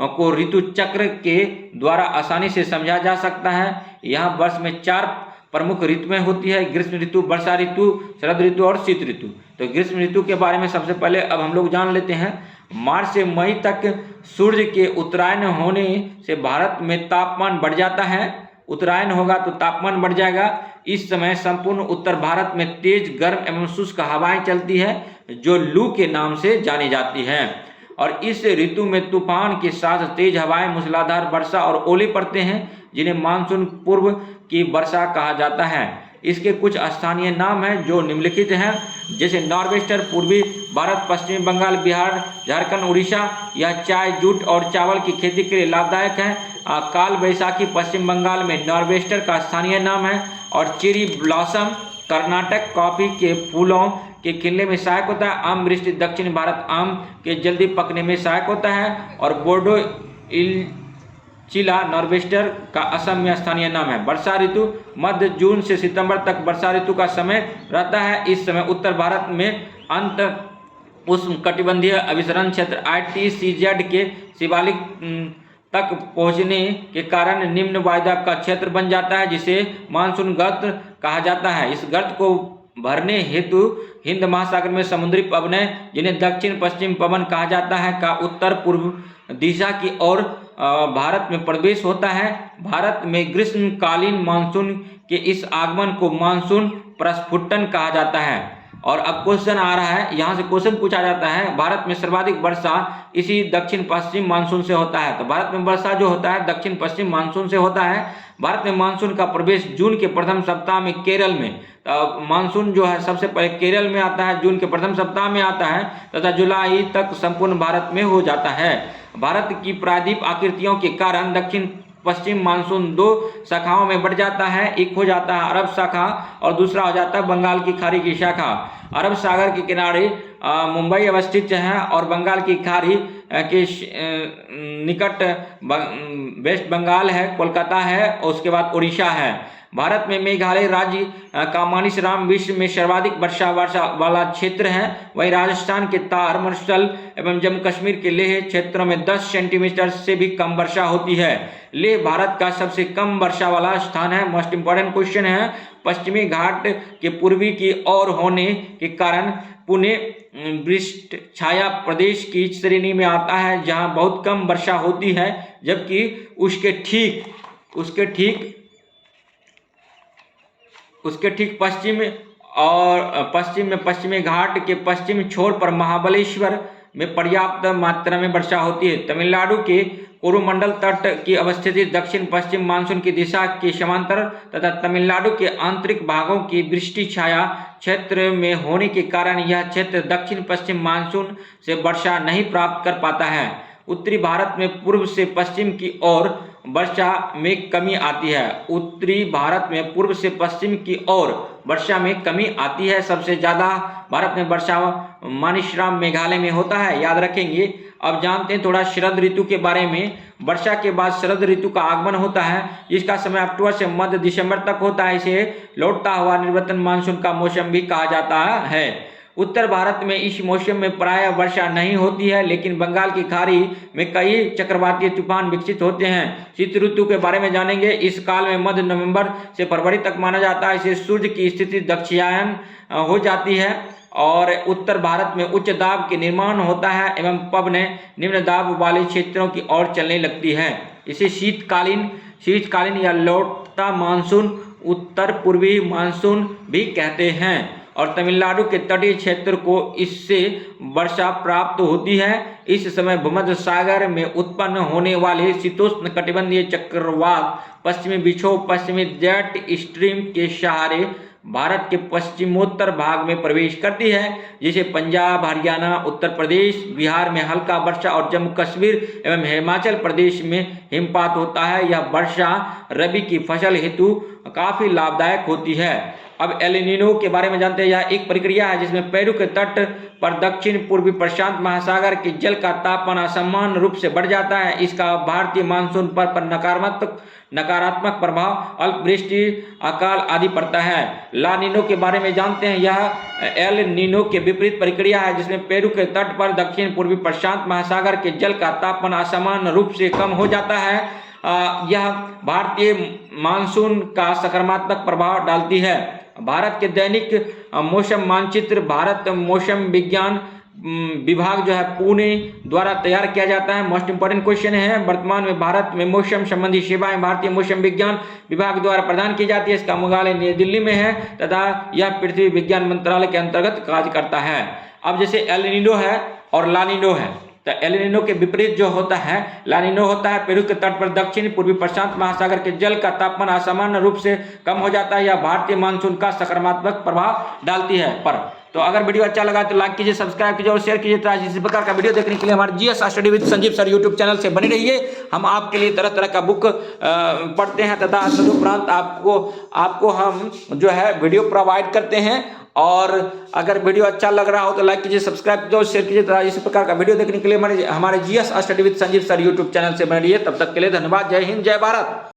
को ऋतु चक्र के द्वारा आसानी से समझा जा सकता है। यहाँ वर्ष में 4 प्रमुख ऋतुएं होती है: ग्रीष्म ऋतु, वर्षा ऋतु, शरद ऋतु और शीत ऋतु। तो ग्रीष्म ऋतु के बारे में सबसे पहले अब हम लोग जान लेते हैं। मार्च से मई तक सूर्य के उत्तरायण होने से भारत में तापमान बढ़ जाता है। उत्तरायण होगा तो तापमान बढ़ जाएगा। इस समय संपूर्ण उत्तर भारत में तेज, गर्म एवं शुष्क हवाएं चलती है, जो लू के नाम से जानी जाती है। और इस ऋतु में तूफान के साथ तेज हवाएं, मूसलाधार वर्षा और ओले पड़ते हैं, जिन्हें मानसून पूर्व की वर्षा कहा जाता है। इसके कुछ स्थानीय नाम हैं जो निम्नलिखित हैं, जैसे नॉर्वेस्टर पूर्वी भारत, पश्चिमी बंगाल, बिहार, झारखंड, उड़ीसा। यह चाय, जूट और चावल की खेती के लिए लाभदायक है। काल बैसाखी पश्चिम बंगाल में नॉर्वेस्टर का स्थानीय नाम है। और चेरी ब्लॉसम कर्नाटक कॉफी के फूलों के खिलने में सहायक होता है। आम वृष्टि दक्षिण भारत आम के जल्दी पकने में सहायक होता है। और बोर्डो इलचिला नॉर्वेस्टर का असम में स्थानीय नाम है। वर्षा ऋतु मध्य जून से सितंबर तक वर्षा ऋतु का समय रहता है। इस समय उत्तर भारत में अंत उष्णकटिबंधीय अभिसरण क्षेत्र ITCZ के शिवालिक तक पहुंचने के कारण निम्न वायुदा का क्षेत्र बन जाता है, जिसे मानसून गर्त कहा जाता है। इस गर्त को भरने हेतु हिंद महासागर में समुद्री पवनें, जिन्हें दक्षिण पश्चिम पवन कहा जाता है, का उत्तर पूर्व दिशा की ओर भारत में प्रवेश होता है। भारत में ग्रीष्मकालीन मानसून के इस आगमन को मानसून प्रस्फुटन कहा जाता है। और अब क्वेश्चन आ रहा है, यहाँ से क्वेश्चन पूछा जाता है, भारत में सर्वाधिक वर्षा इसी दक्षिण पश्चिम मानसून से होता है। तो भारत में वर्षा जो होता है दक्षिण पश्चिम मानसून से होता है। भारत में मानसून का प्रवेश जून के प्रथम सप्ताह में केरल में, मानसून जो है सबसे पहले केरल में आता है, जून के प्रथम सप्ताह में आता है तथा जुलाई तक संपूर्ण भारत में हो जाता है। भारत की प्रायद्वीप आकृतियों के कारण दक्षिण पश्चिम मानसून दो शाखाओं में बढ़ जाता है। एक हो जाता है अरब शाखा और दूसरा हो जाता है बंगाल की खाड़ी की शाखा। अरब सागर के किनारे मुंबई अवस्थित है और बंगाल की खाड़ी के निकट वेस्ट बंगाल है, कोलकाता है और उसके बाद उड़ीसा है। भारत में मेघालय राज्य का मानसरोवर विश्व में सर्वाधिक वर्षा वाला क्षेत्र है। वहीं राजस्थान के तार मरुस्थल एवं जम्मू कश्मीर के लेह क्षेत्रों में 10 सेंटीमीटर से भी कम वर्षा होती है। लेह भारत का सबसे कम वर्षा वाला स्थान है। मोस्ट इंपोर्टेंट क्वेश्चन है। पश्चिमी घाट के पूर्वी की ओर होने के कारण पुणे वृष्ट छाया प्रदेश की श्रेणी में आता है, जहां बहुत कम वर्षा होती है, जबकि उसके ठीक पश्चिमी घाट के पश्चिमी छोर पर महाबलेश्वर में पर्याप्त मात्रा में वर्षा होती है। तमिलनाडु के कोरोमंडल तट की अवस्थिति दक्षिण पश्चिम मानसून की दिशा के समांतर तथा तमिलनाडु के आंतरिक भागों की वृष्टि छाया क्षेत्र में होने के कारण यह क्षेत्र दक्षिण पश्चिम मानसून से वर्षा नहीं प्राप्त कर पाता है। उत्तरी भारत में पूर्व से पश्चिम की ओर वर्षा में कमी आती है। उत्तरी भारत में पूर्व से पश्चिम की ओर वर्षा में कमी आती है। सबसे ज़्यादा भारत में वर्षा मानसरोवर मेघालय में होता है, याद रखेंगे। अब जानते हैं थोड़ा शरद ऋतु के बारे में। वर्षा के बाद शरद ऋतु का आगमन होता है, जिसका समय अक्टूबर से मध्य दिसंबर तक होता है। इसे लौटता हुआ निवर्तन मानसून का मौसम भी कहा जाता है। उत्तर भारत में इस मौसम में प्रायः वर्षा नहीं होती है, लेकिन बंगाल की खाड़ी में कई चक्रवातीय तूफान विकसित होते हैं। शीत ऋतु के बारे में जानेंगे। इस काल में मध्य नवंबर से फरवरी तक माना जाता है। इसे सूर्य की स्थिति दक्षिणायन हो जाती है और उत्तर भारत में उच्च दाब के निर्माण होता है एवं पवनें निम्न दाब वाले क्षेत्रों की ओर चलने लगती है। इसे शीतकालीन या लौटता मानसून, उत्तर पूर्वी मानसून भी कहते हैं। और तमिलनाडु के तटीय क्षेत्र को इससे वर्षा प्राप्त होती है। इस समय भूमध्य सागर में उत्पन्न होने वाले शीतोष्ण कटिबंधीय चक्रवात पश्चिमी विक्षोभ पश्चिमी जेट स्ट्रीम के सहारे भारत के पश्चिमोत्तर भाग में प्रवेश करती है, जिसे पंजाब, हरियाणा, उत्तर प्रदेश, बिहार में हल्का वर्षा और जम्मू कश्मीर एवं हिमाचल प्रदेश में हिमपात होता है। यह वर्षा रबी की फसल हेतु काफी लाभदायक होती है। अब एल नीनो के बारे में जानते हैं। यह एक प्रक्रिया है जिसमें पेरू के तट पर दक्षिण पूर्वी प्रशांत महासागर के जल का तापमान असामान्य रूप से बढ़ जाता है। इसका भारतीय मानसून पर नकारात्मक प्रभाव अल्पवृष्टि, अकाल आदि पड़ता है। ला नीनो के बारे में जानते हैं। यह एल नीनो के विपरीत प्रक्रिया है जिसमें पेरू के तट पर दक्षिण पूर्वी प्रशांत महासागर के जल का तापमान असामान्य रूप से कम हो जाता है। यह भारतीय मानसून का सकारात्मक प्रभाव डालती है। भारत के दैनिक मौसम मानचित्र भारत मौसम विज्ञान विभाग जो है पुणे द्वारा तैयार किया जाता है। मोस्ट इंपोर्टेंट क्वेश्चन है। वर्तमान में भारत में मौसम संबंधी सेवाएं भारतीय मौसम विज्ञान विभाग द्वारा प्रदान की जाती है। इसका मुख्यालय नई दिल्ली में है तथा यह पृथ्वी विज्ञान मंत्रालय के अंतर्गत कार्य करता है। अब जैसे एल नीनो है और ला नीनो है, तो एल नीनो के विपरीत जो होता है ला नीनो होता है। पेरू के तट पर दक्षिण पूर्वी प्रशांत महासागर के जल का तापमान असामान्य रूप से कम हो जाता है। यह भारतीय मानसून का सकारात्मक प्रभाव डालती है। तो अगर वीडियो अच्छा लगा तो लाइक कीजिए, सब्सक्राइब कीजिए और शेयर कीजिए। तो आज इसी प्रकार का वीडियो देखने के लिए हमारे GS study with Sanjeev sir YouTube channel से बने रहिए। हम आपके लिए तरह तरह का बुक पढ़ते हैं तथा तदुपरांत आपको हम जो है वीडियो प्रोवाइड करते हैं। और अगर वीडियो अच्छा लग रहा हो तो लाइक कीजिए, सब्सक्राइब कीजिए और शेयर कीजिए। तो इसी प्रकार का वीडियो देखने के लिए हमारे GS study with Sanjeev sir YouTube channel से बने रहिए। तब तक के लिए धन्यवाद। जय हिंद, जय भारत।